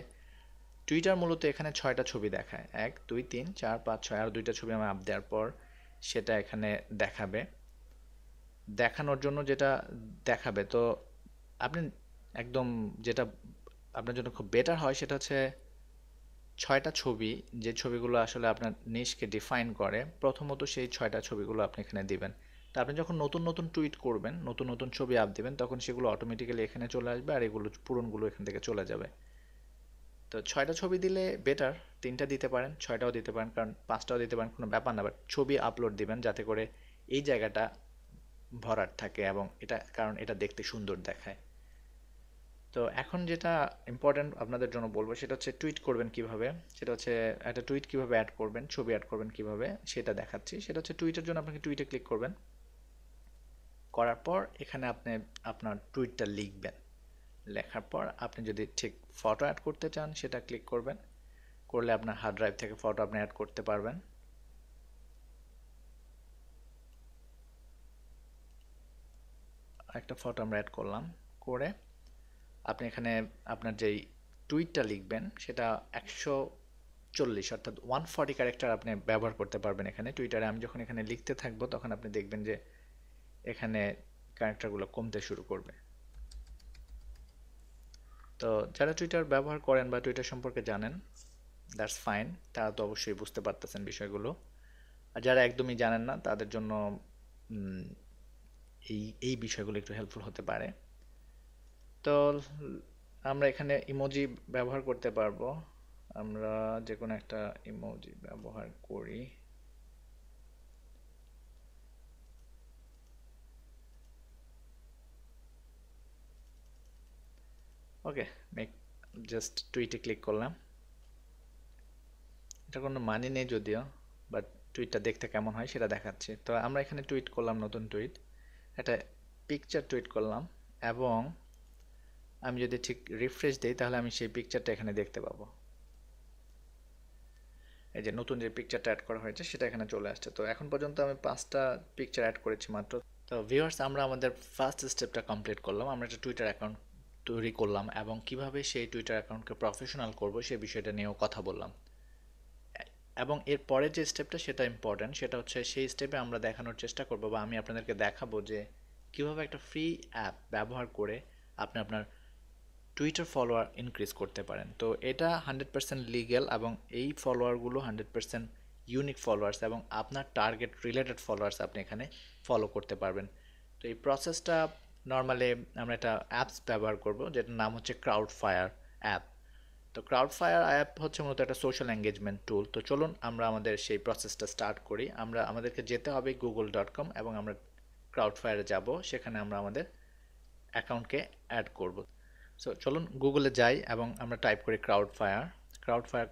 টুইটার মূলত এখানে 6টা ছবি দেখায়, 1 2 3 4 5 6, আর 2টা ছবি আমি আপ দেওয়ার পর সেটা এখানে দেখাবে। দেখানোর জন্য যেটা দেখাবে, তো আপনি একদম যেটা আপনার জন্য খুব বেটার হয় সেটা হচ্ছে 6টা ছবি, যে ছবিগুলো আসলে আপনার নিশকে ডিফাইন করে, প্রথমত সেই 6টা ছবিগুলো আপনি এখানে দিবেন। তো আপনি যখন নতুন নতুন টুইট করবেন, নতুন নতুন ছবি আপ দিবেন, তখন সেগুলো অটোমেটিক্যালি এখানে চলে আসবে আর এগুলো পুরনগুলো এখান থেকে চলে যাবে। তো 6টা ছবি দিলে বেটার, 3টা দিতে পারেন, 6টাও দিতে পারেন, কারণ 5টাও দিতে পারেন, কোনো ব্যাপার না, বাট ছবি আপলোড দিবেন যাতে করে এই জায়গাটা ভরাট থাকে এবং এটা, কারণ এটা দেখতে সুন্দর দেখায়। তো এখন যেটা ইম্পর্ট্যান্ট আপনাদের জন্য বলবো সেটা হচ্ছে টুইট করবেন কিভাবে। সেটা হচ্ছে একটা টুইট কিভাবে অ্যাড করবেন, ছবি অ্যাড করবেন কিভাবে সেটা দেখাচ্ছি। সেটা হচ্ছে টুইটের জন্য আপনাকে টুইটে ক্লিক করবেন, করার পর এখানে আপনি আপনার টুইটটা লিখবেন। লেখার পর আপনি যদি ঠিক ফটো অ্যাড করতে চান সেটা ক্লিক করবেন, করলে আপনার হার্ড ড্রাইভ থেকে ফটো আপনি অ্যাড করতে পারবেন। একটা ফটো আমরা অ্যাড করলাম, করে আপনি এখানে আপনার যেই টুইটটা লিখবেন সেটা 140 অর্থাৎ 140 ক্যারেক্টার আপনি ব্যবহার করতে পারবেন এখানে টুইটারে। আমি যখন এখানে লিখতে থাকবো তখন আপনি দেখবেন যে এখানে ক্যারেক্টারগুলো কমতে শুরু করবে। তো যারা টুইটার ব্যবহার করেন বা টুইটার সম্পর্কে জানেন, দ্যাটস ফাইন, তারা তো অবশ্যই বুঝতে পারতেছেন বিষয়গুলো। আর যারা একদমই জানেন না তাদের জন্য উম, এই এই বিষয়গুলো একটু হেল্পফুল হতে পারে। তো আমরা এখানে ইমোজি ব্যবহার করতে পারবো। আমরা যে কোনো একটা ইমোজি ব্যবহার করি। ওকে, মেক, জাস্ট টুইটে ক্লিক করলাম। এটা কোনো মানে নেই যদিও, বাট টুইটটা দেখতে কেমন হয় সেটা দেখাচ্ছে। তো আমরা এখানে টুইট করলাম, নতুন টুইট, একটা পিকচার টুইট করলাম, এবং আমি যদি ঠিক রিফ্রেশ দিই তাহলে আমি সেই পিকচারটা এখানে দেখতে পাবো। এই যে নতুন যে পিকচারটা অ্যাড করা হয়েছে সেটা এখানে চলে আসছে। তো এখন পর্যন্ত আমি 5টা পিকচার অ্যাড করেছি মাত্র। তো ভিউয়ার্স, আমরা আমাদের ফার্স্ট স্টেপটা কমপ্লিট করলাম। আমরা একটা টুইটার অ্যাকাউন্ট তৈরি করলাম এবং কিভাবে সেই টুইটার অ্যাকাউন্টকে প্রফেশনাল করব সেই বিষয়টা নিয়েও কথা বললাম। এবং এর পরের যে স্টেপটা সেটা ইম্পর্ট্যান্ট, সেটা হচ্ছে সেই স্টেপে আমরা দেখানোর চেষ্টা করব বা আমি আপনাদেরকে দেখাবো যে কিভাবে একটা ফ্রি অ্যাপ ব্যবহার করে আপনি আপনার টুইটার ফলোয়ার ইনক্রিজ করতে পারেন। তো এটা 100% লিগ্যাল এবং এই ফলোয়ারগুলো 100% ইউনিক ফলোয়ার্স এবং আপনার টার্গেট রিলেটেড ফলোয়ার্স আপনি এখানে ফলো করতে পারবেন। তো এই প্রসেসটা নর্মালি আমরা একটা অ্যাপস ব্যবহার করব যেটার নাম হচ্ছে ক্রাউডফায়ার অ্যাপ। তো ক্রাউডফায়ার অ্যাপ হচ্ছে মূলত একটা সোশ্যাল এঙ্গেজমেন্ট টুল। তো চলুন আমরা আমাদের সেই প্রসেসটা স্টার্ট করি। আমাদেরকে যেতে হবে google.com এবং আমরা ক্রাউডফায়ারে যাব, সেখানে আমরা আমাদের অ্যাকাউন্টকে অ্যাড করব। সো চলুন গুগলে যাই এবং আমরা টাইপ করি ক্রাউডফায়ার। ক্রাউডফায়ার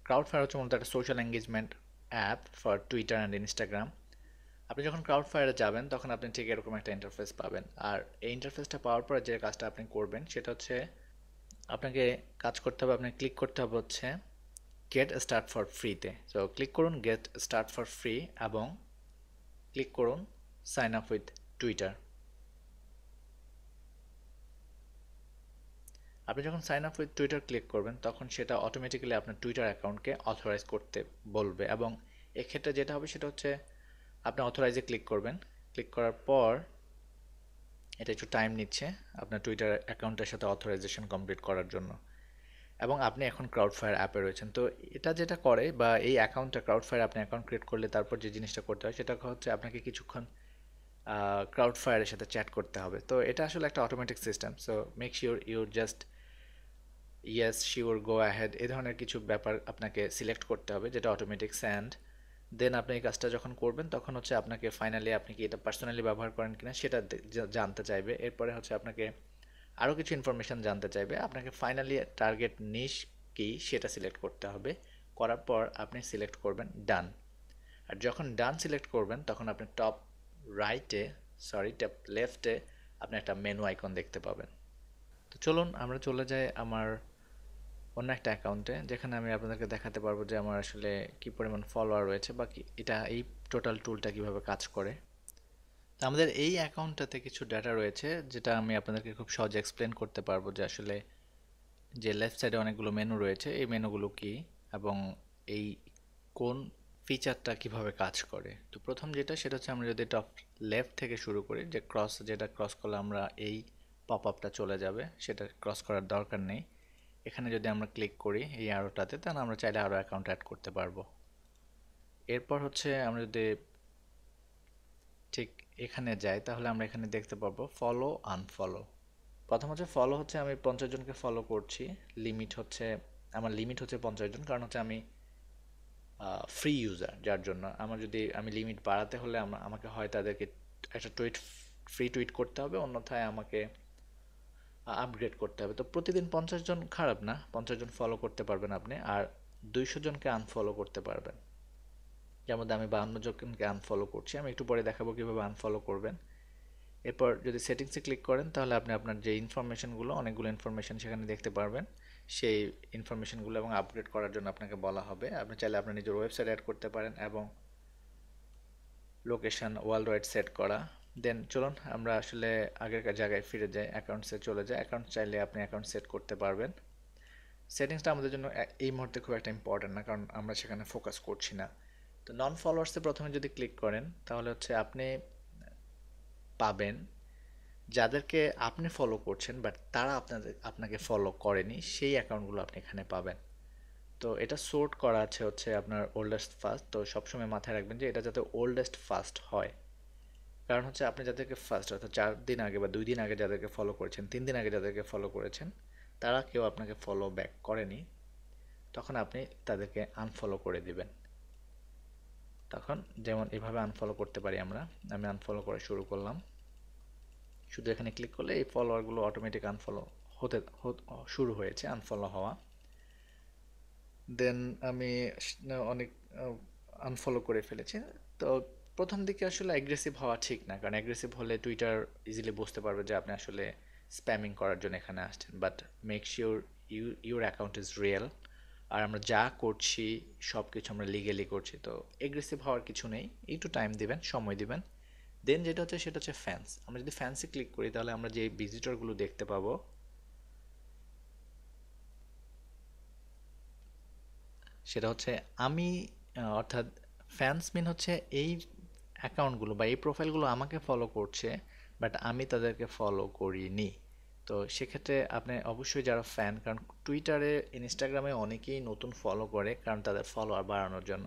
ক্রাউডফায়ার হচ্ছে মূলত একটা social engagement app for Twitter and Instagram. আপনি যখন ক্রাউডফায়ারে যাবেন তখন আপনি ঠিক এরকম একটা ইন্টারফেস পাবেন। আর এই ইন্টারফেসটা পাওয়ার পরে যে কাজটা আপনি করবেন সেটা হচ্ছে আপনাকে কাজ করতে হবে, আপনাকে ক্লিক করতে হবে হচ্ছে গেট স্টার্ট ফর ফ্রিতে। সো ক্লিক করুন গেট স্টার্ট ফর ফ্রি এবং ক্লিক করুন সাইন আপ উইথ টুইটার। আপনি যখন sign up with Twitter click করবেন তখন সেটা অটোমেটিক্যালি আপনার টুইটার অ্যাকাউন্টকে অথরাইজ করতে বলবে এবং এক্ষেত্রে যেটা হবে সেটা হচ্ছে আপনি অথরাইজে ক্লিক করবেন। ক্লিক করার পর এটা একটু টাইম নিচ্ছে আপনার টুইটার অ্যাকাউন্টের সাথে অথরাইজেশন কমপ্লিট করার জন্য, এবং আপনি এখন ক্রাউডফায়ার অ্যাপে রয়েছেন। তো এটা যেটা করে বা এই অ্যাকাউন্টটা ক্রাউডফায়ার আপনি অ্যাকাউন্ট ক্রিয়েট করলে তারপর যে জিনিসটা করতে হয় সেটা হচ্ছে আপনাকে কিছুক্ষণ ক্রাউডফায়ারের সাথে চ্যাট করতে হবে। তো এটা আসলে একটা automatic system, so make sure you just yes sure go ahead এই ধরনের কিছু ব্যাপার আপনাকে সিলেক্ট করতে হবে যেটা অটোমেটিক স্যান্ড। দেন আপনি এই কাজটা যখন করবেন তখন হচ্ছে আপনাকে ফাইনালি আপনি কি এটা পার্সোনালি ব্যবহার করেন কিনা সেটা জানতে চাইবে। এরপরে হচ্ছে আপনাকে আরও কিছু ইনফরমেশান জানতে চাইবে। আপনাকে ফাইনালি টার্গেট নিশ কি সেটা সিলেক্ট করতে হবে। করার পর আপনি সিলেক্ট করবেন ডান। আর যখন ডান সিলেক্ট করবেন তখন আপনি টপ রাইটে, সরি টপ লেফটে আপনি একটা মেনু আইকন দেখতে পাবেন। তো চলুন আমরা চলে যাই আমার অন্য একটা অ্যাকাউন্টে, যেখানে আমি আপনাদেরকে দেখাতে পারবো যে আমার আসলে কি পরিমাণ ফলোয়ার রয়েছে বা কি এটা এই টোটাল টুলটা কিভাবে কাজ করে। তো আমাদের এই অ্যাকাউন্টটাতে কিছু ডেটা রয়েছে যেটা আমি আপনাদেরকে খুব সহজে এক্সপ্লেন করতে পারবো যে আসলে যে লেফট সাইডে অনেকগুলো মেনু রয়েছে এই মেনুগুলো কি এবং এই কোন ফিচারটা কিভাবে কাজ করে। তো প্রথম যেটা সেটা হচ্ছে আমরা যদি টপ লেফট থেকে শুরু করি, যে ক্রস, যেটা ক্রস করলে আমরা এই পপ আপটা চলে যাবে, সেটা ক্রস করার দরকার নেই। এখানে যদি আমরা ক্লিক করি এই অ্যারোটাতে, তাহলে আমরা চাইলে আরও অ্যাকাউন্ট অ্যাড করতে পারবো। এরপর হচ্ছে আমরা যদি ঠিক এখানে যাই তাহলে আমরা এখানে দেখতে পাবো ফলো আনফলো। প্রথম হচ্ছে ফলো, হচ্ছে আমি 50 জনকে ফলো করছি। লিমিট হচ্ছে আমার লিমিট হচ্ছে 50 জন, কারণ হচ্ছে আমি ফ্রি ইউজার, যার জন্য আমার যদি আমি লিমিট বাড়াতে হলে আমাকে হয় তাদেরকে একটা ফ্রি টুইট করতে হবে, অন্যথায় আমাকে আপগ্রেড করতে হবে। তো প্রতিদিন 50 জন খারাপ না, 50 জন ফলো করতে পারবেন আপনি, আর 200 জনকে আনফলো করতে পারবেন। যেমন আমি 52 জনকে আনফলো করছি, আমি একটু পরে দেখাবো কিভাবে আনফলো করবেন। এরপর যদি সেটিংসে ক্লিক করেন তাহলে আপনি আপনার যে ইনফরমেশনগুলো, অনেকগুলো ইনফরমেশন সেখানে দেখতে পারবেন। সেই ইনফরমেশনগুলো এবং আপগ্রেড করার জন্য আপনাকে বলা হবে। আপনি চাইলে আপনার নিজের ওয়েবসাইট অ্যাড করতে পারেন এবং লোকেশন ওয়ার্ল্ড ওয়াইড সেট করা। দেন চলুন আমরা আসলে আগেরকার জায়গায় ফিরে যাই, অ্যাকাউন্টসে চলে যাই। অ্যাকাউন্ট চাইলে আপনি অ্যাকাউন্ট সেট করতে পারবেন। সেটিংসটা আমাদের জন্য এই মুহূর্তে খুব একটা ইম্পর্টেন্ট না, কারণ আমরা সেখানে ফোকাস করছি না। তো নন ফলোয়ার্সে প্রথমে যদি ক্লিক করেন তাহলে হচ্ছে আপনি পাবেন যাদেরকে আপনি ফলো করছেন বাট তারা আপনাকে ফলো করেনি, সেই অ্যাকাউন্টগুলো আপনি এখানে পাবেন। তো এটা সোর্ট করা আছে হচ্ছে আপনার ওল্ডেস্ট ফার্স্ট। তো সবসময় মাথায় রাখবেন যে এটা যাতে ওল্ডেস্ট ফার্স্ট হয়, কারণ হচ্ছে আপনি যাদেরকে ফার্স্ট অর্থাৎ 4 দিন আগে বা 2 দিন আগে যাদেরকে ফলো করেছেন, 3 দিন আগে যাদেরকে ফলো করেছেন, তারা কেউ আপনাকে ফলো ব্যাক করেনি, তখন আপনি তাদেরকে আনফলো করে দিবেন। তখন যেমন এভাবে আনফলো করতে পারি আমরা। আমি আনফলো করে শুরু করলাম, শুধু এখানে ক্লিক করলে এই ফলোয়ারগুলো অটোমেটিক আনফলো হতে শুরু হয়েছে, আনফলো হওয়া। দেন আমি অনেক আনফলো করে ফেলেছি। তো প্রথম দিকে আসলে অ্যাগ্রেসিভ হওয়া ঠিক না, কারণ অ্যাগ্রেসিভ হলে টুইটার ইজিলি বুঝতে পারবে যে আপনি আসলে স্প্যামিং করার জন্য এখানে আসছেন। But make sure your account is real, আর আমরা যা করছি সব কিছু আমরা লিগেলি করছি। তো এগ্রেসিভ হওয়ার কিছু নেই, একটু টাইম দিবেন, সময় দিবেন। দেন যেটা হচ্ছে সেটা হচ্ছে ফ্যান্স। আমরা যদি ফ্যান্সে ক্লিক করি তাহলে আমরা যে ভিজিটরগুলো দেখতে পাবো, সেটা হচ্ছে আমি অর্থাৎ ফ্যান্স মিন হচ্ছে এই অ্যাকাউন্টগুলো বা এই প্রোফাইলগুলো আমাকে ফলো করছে বাট আমি তাদেরকে ফলো করিনি। তো সেক্ষেত্রে আপনি অবশ্যই যারা ফ্যান, কারণ টুইটারে ইনস্টাগ্রামে অনেকেই নতুন ফলো করে কারণ তাদের ফলোয়ার বাড়ানোর জন্য,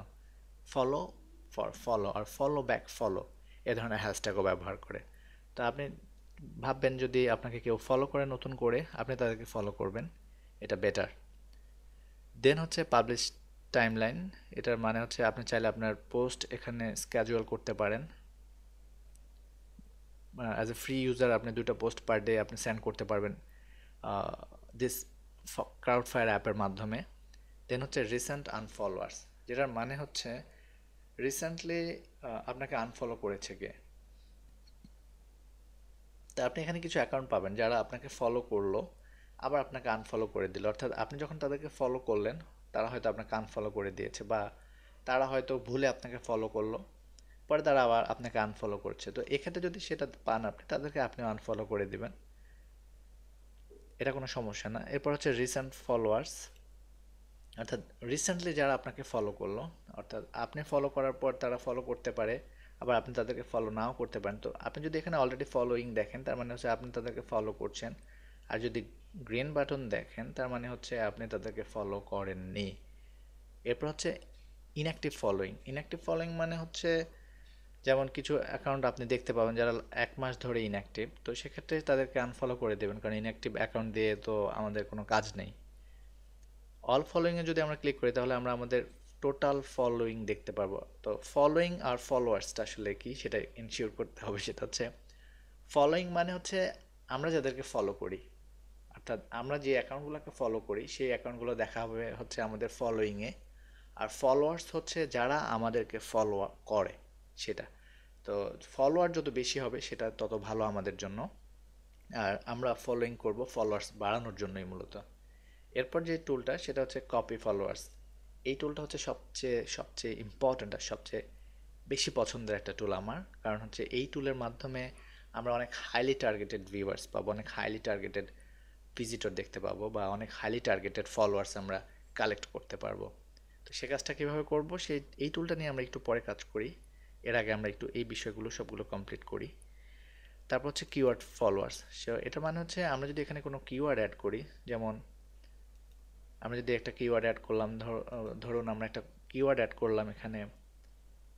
ফলো ফর ফলো আর ফলো ব্যাক ফলো এ ধরনের হ্যাশট্যাগও ব্যবহার করে। তো আপনি ভাববেন যদি আপনাকে কেউ ফলো করে নতুন করে, আপনি তাদেরকে ফলো করবেন, এটা বেটার। দেন হচ্ছে পাবলিশ টাইমলাইন। এটার মানে হচ্ছে আপনি চাইলে আপনার পোস্ট এখানে স্ক্যাজুয়াল করতে পারেন। অ্যাজ এ ফ্রি ইউজার আপনি 2টা পোস্ট পার ডে আপনি সেন্ড করতে পারবেন দিস ক্রাউডফায়ার অ্যাপের মাধ্যমে। দেন হচ্ছে রিসেন্ট আনফলোয়ার্স, যেটার মানে হচ্ছে রিসেন্টলি আপনাকে আনফলো করেছে কে। তা আপনি এখানে কিছু অ্যাকাউন্ট পাবেন যারা আপনাকে ফলো করলো আবার আপনাকে আনফলো করে দিল, অর্থাৎ আপনি যখন তাদেরকে ফলো করলেন তারা হয়তো আপনাকে আনফলো করে দিয়েছে, বা তারা হয়তো ভুলে আপনাকে ফলো করলো, পরে তারা আবার আপনাকে আনফলো করছে। তো এক্ষেত্রে যদি সেটা পান আপনি, তাদেরকে আপনিও আনফলো করে দিবেন, এটা কোনো সমস্যা না। এরপর হচ্ছে রিসেন্ট ফলোয়ার্স, অর্থাৎ রিসেন্টলি যারা আপনাকে ফলো করলো, অর্থাৎ আপনি ফলো করার পর তারা ফলো করতে পারে, আবার আপনি তাদেরকে ফলো নাও করতে পারেন। তো আপনি যদি এখানে অলরেডি ফলোইং দেখেন তার মানে হচ্ছে আপনি তাদেরকে ফলো করছেন, আর যদি গ্রিন বাটন দেখেন তার মানে হচ্ছে আপনি তাদেরকে ফলো করেননি। এরপর হচ্ছে ইনঅ্যাক্টিভ ফলোইং। ইনঅ্যাক্টিভ ফলোইং মানে হচ্ছে যেমন কিছু অ্যাকাউন্ট আপনি দেখতে পাবেন যারা 1 মাস ধরে ইনঅ্যাক্টিভ, তো সেক্ষেত্রে তাদেরকে আনফলো করে দেবেন, কারণ ইনঅ্যাক্টিভ অ্যাকাউন্ট দিয়ে তো আমাদের কোনো কাজ নেই। অল ফলোয়িংয়ে যদি আমরা ক্লিক করি তাহলে আমরা আমাদের টোটাল ফলোয়িং দেখতে পারবো। তো ফলোয়িং আর ফলোয়ার্সটা আসলে কি সেটা ইনশিওর করতে হবে। সেটা হচ্ছে ফলোয়িং মানে হচ্ছে আমরা যাদেরকে ফলো করি, অর্থাৎ আমরা যে অ্যাকাউন্টগুলোকে ফলো করি সেই অ্যাকাউন্টগুলো দেখা হবে হচ্ছে আমাদের ফলোয়িংয়ে। আর ফলোয়ার্স হচ্ছে যারা আমাদেরকে ফলো করে সেটা। তো ফলোয়ার যত বেশি হবে সেটা তত ভালো আমাদের জন্য। আর আমরা ফলোইং করব ফলোয়ার্স বাড়ানোর জন্যই মূলত। এরপর যে টুলটা সেটা হচ্ছে কপি ফলোয়ার্স। এই টুলটা হচ্ছে সবচেয়ে সবচেয়ে ইম্পর্ট্যান্ট আর সবচেয়ে বেশি পছন্দের একটা টুল আমার। কারণ হচ্ছে এই টুলের মাধ্যমে আমরা অনেক হাইলি টার্গেটেড ভিউয়ার্স পাবো, অনেক হাইলি টার্গেটেড ভিজিটর দেখতে পাবো, বা অনেক হাইলি টার্গেটেড ফলোয়ার্স আমরা কালেক্ট করতে পারবো। তো সে কাজটা কীভাবে করব, সেই এই টুলটা নিয়ে আমরা একটু পরে কাজ করি। এর আগে আমরা একটু এই বিষয়গুলো সবগুলো কমপ্লিট করি। তারপর হচ্ছে কিওয়ার্ড ফলোয়ার্স। সো এটা মানে হচ্ছে আমরা যদি এখানে কোনো কিওয়ার্ড অ্যাড করি, যেমন আমরা যদি একটা কিওয়ার্ড অ্যাড করলাম, ধরুন আমরা একটা কিওয়ার্ড অ্যাড করলাম এখানে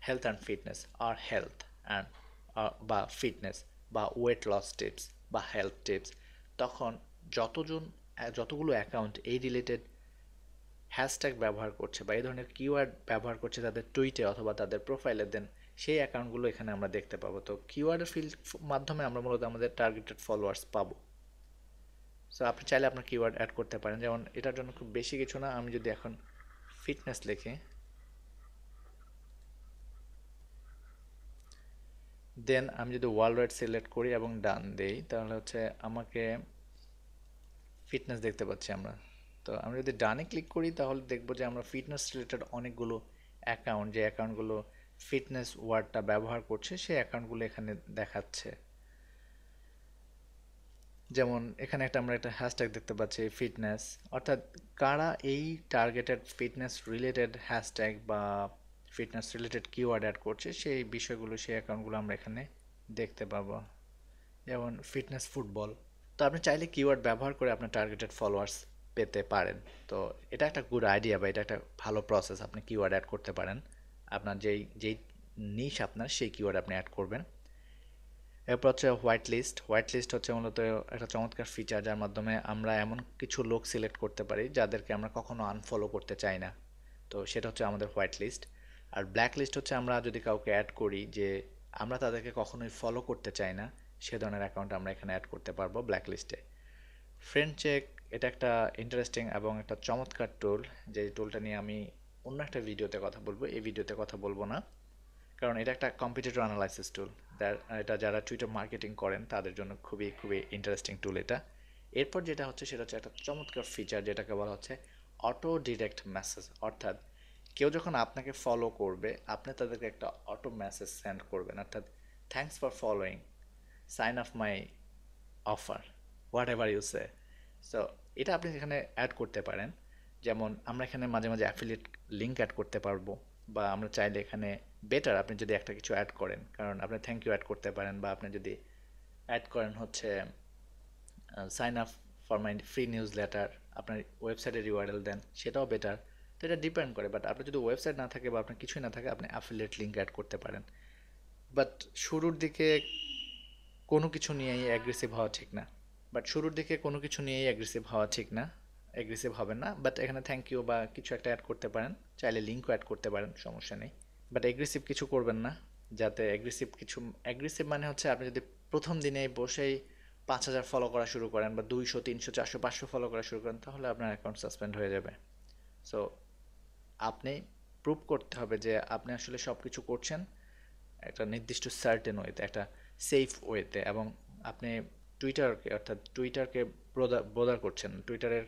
হেলথ অ্যান্ড ফিটনেস, আর হেলথ অ্যান্ড বা ফিটনেস বা ওয়েট লস টিপস বা হেলথ টিপস, তখন যতজন যতগুলো অ্যাকাউন্ট এই রিলেটেড হ্যাশট্যাগ ব্যবহার করছে বা এই ধরনের কিওয়ার্ড ব্যবহার করছে তাদের টুইটে অথবা তাদের প্রোফাইলে, দেন সেই অ্যাকাউন্টগুলো এখানে আমরা দেখতে পাবো। তো কিওয়ার্ডের ফিল্ড মাধ্যমে আমরা মূলত আমাদের টার্গেটেড ফলোয়ার্স পাবো। সো আপনি চাইলে আপনার কিওয়ার্ড অ্যাড করতে পারেন। যেমন এটার জন্য খুব বেশি কিছু না, আমি যদি এখন ফিটনেস লিখি, দেন আমি যদি ওয়ার্ল্ড ওয়াইড সিলেক্ট করি এবং ডান দেই, তাহলে হচ্ছে আমাকে ফিটনেস দেখতে পাচ্ছি আমরা। তো আমরা যদি ডানে ক্লিক করি তাহলে দেখবো যে আমরা ফিটনেস রিলেটেড অনেকগুলো অ্যাকাউন্ট, যে অ্যাকাউন্টগুলো ফিটনেস ওয়ার্ডটা ব্যবহার করছে সেই অ্যাকাউন্টগুলো এখানে দেখাচ্ছে। যেমন এখানে আমরা একটা হ্যাশট্যাগ দেখতে পাচ্ছি ফিটনেস, অর্থাৎ কারা এই টার্গেটেড ফিটনেস রিলেটেড হ্যাশট্যাগ বা ফিটনেস রিলেটেড কিওয়ার্ড অ্যাড করছে সেই বিষয়গুলো, সেই অ্যাকাউন্টগুলো আমরা এখানে দেখতে পাবো। যেমন ফিটনেস ফুটবল। তো আপনি চাইলে কিওয়ার্ড ব্যবহার করে আপনার টার্গেটেড ফলোয়ার্স পেতে পারেন। তো এটা একটা গুড আইডিয়া বা এটা একটা ভালো প্রসেস, আপনি কিওয়ার্ড অ্যাড করতে পারেন। আপনার যেই যেই নিশ আপনার সেই কিওয়ার্ড আপনি অ্যাড করবেন। এরপর হচ্ছে হোয়াইট লিস্ট। হোয়াইট লিস্ট হচ্ছে মূলত একটা চমৎকার ফিচার, যার মাধ্যমে আমরা এমন কিছু লোক সিলেক্ট করতে পারি যাদেরকে আমরা কখনো আনফলো করতে চাই না। তো সেটা হচ্ছে আমাদের হোয়াইট লিস্ট। আর ব্ল্যাক লিস্ট হচ্ছে আমরা যদি কাউকে অ্যাড করি যে আমরা তাদেরকে কখনোই ফলো করতে চাই না, সে ধরনের অ্যাকাউন্ট আমরা এখানে অ্যাড করতে পারবো ব্ল্যাক লিস্টে। ফ্রেন্ড চেক, এটা একটা ইন্টারেস্টিং এবং একটা চমৎকার টুল, যে টুলটা নিয়ে আমি অন্য একটা ভিডিওতে কথা বলবো, এই ভিডিওতে কথা বলবো না। কারণ এটা একটা কম্পিটিটর অ্যানালাইসিস টুল, এটা যারা টুইটার মার্কেটিং করেন তাদের জন্য খুবই খুবই ইন্টারেস্টিং টুল এটা। এরপর যেটা হচ্ছে সেটা হচ্ছে একটা চমৎকার ফিচার যেটাকে বলা হচ্ছে অটো ডিরেক্ট মেসেজ। অর্থাৎ কেউ যখন আপনাকে ফলো করবে আপনি তাদেরকে একটা অটো মেসেজ সেন্ড করবেন, অর্থাৎ thanks for following, sign up my offer, whatever you say. So এটা আপনি এখানে অ্যাড করতে পারেন। যেমন আমরা এখানে মাঝে মাঝে অ্যাফিলিয়েট লিঙ্ক অ্যাড করতে পারবো, বা আমরা চাইলে এখানে বেটার আপনি যদি একটা কিছু অ্যাড করেন, কারণ আপনি থ্যাংক ইউ অ্যাড করতে পারেন, বা আপনি যদি অ্যাড করেন হচ্ছে sign up for my free newsletter, আপনার ওয়েবসাইটের ইউআরএল দেন, সেটাও বেটার। তো এটা ডিপেন্ড করে, বাট আপনার যদি ওয়েবসাইট না থাকে বা আপনার কিছুই না থাকে আপনি অ্যাফিলিয়েট লিঙ্ক অ্যাড করতে পারেন। বাট শুরুর দিকে কোনো কিছু নিয়েই অ্যাগ্রেসিভ হওয়া ঠিক না। শুরুর দিকে কোনো কিছু নিয়েই অ্যাগ্রেসিভ হওয়া ঠিক না, অ্যাগ্রেসিভ হবেন না। বাট এখানে থ্যাংক ইউ বা কিছু একটা অ্যাড করতে পারেন, চাইলে লিঙ্কও অ্যাড করতে পারেন, সমস্যা নেই। বাট অ্যাগ্রেসিভ কিছু করবেন না, যাতে অ্যাগ্রেসিভ কিছু, অ্যাগ্রেসিভ মানে হচ্ছে আপনি যদি প্রথম দিনেই বসেই 5,000 ফলো করা শুরু করেন বা 200 300 400 500 ফলো করা শুরু করেন, তাহলে আপনার অ্যাকাউন্ট সাসপেন্ড হয়ে যাবে। সো আপনি প্রুভ করতে হবে যে আপনি আসলে সব কিছু করছেন একটা নির্দিষ্ট সার্টেন ওয়েতে, একটা সেফ ওয়েতে, এবং আপনি টুইটারকে, অর্থাৎ টুইটারকে বোদার করছেন, টুইটারের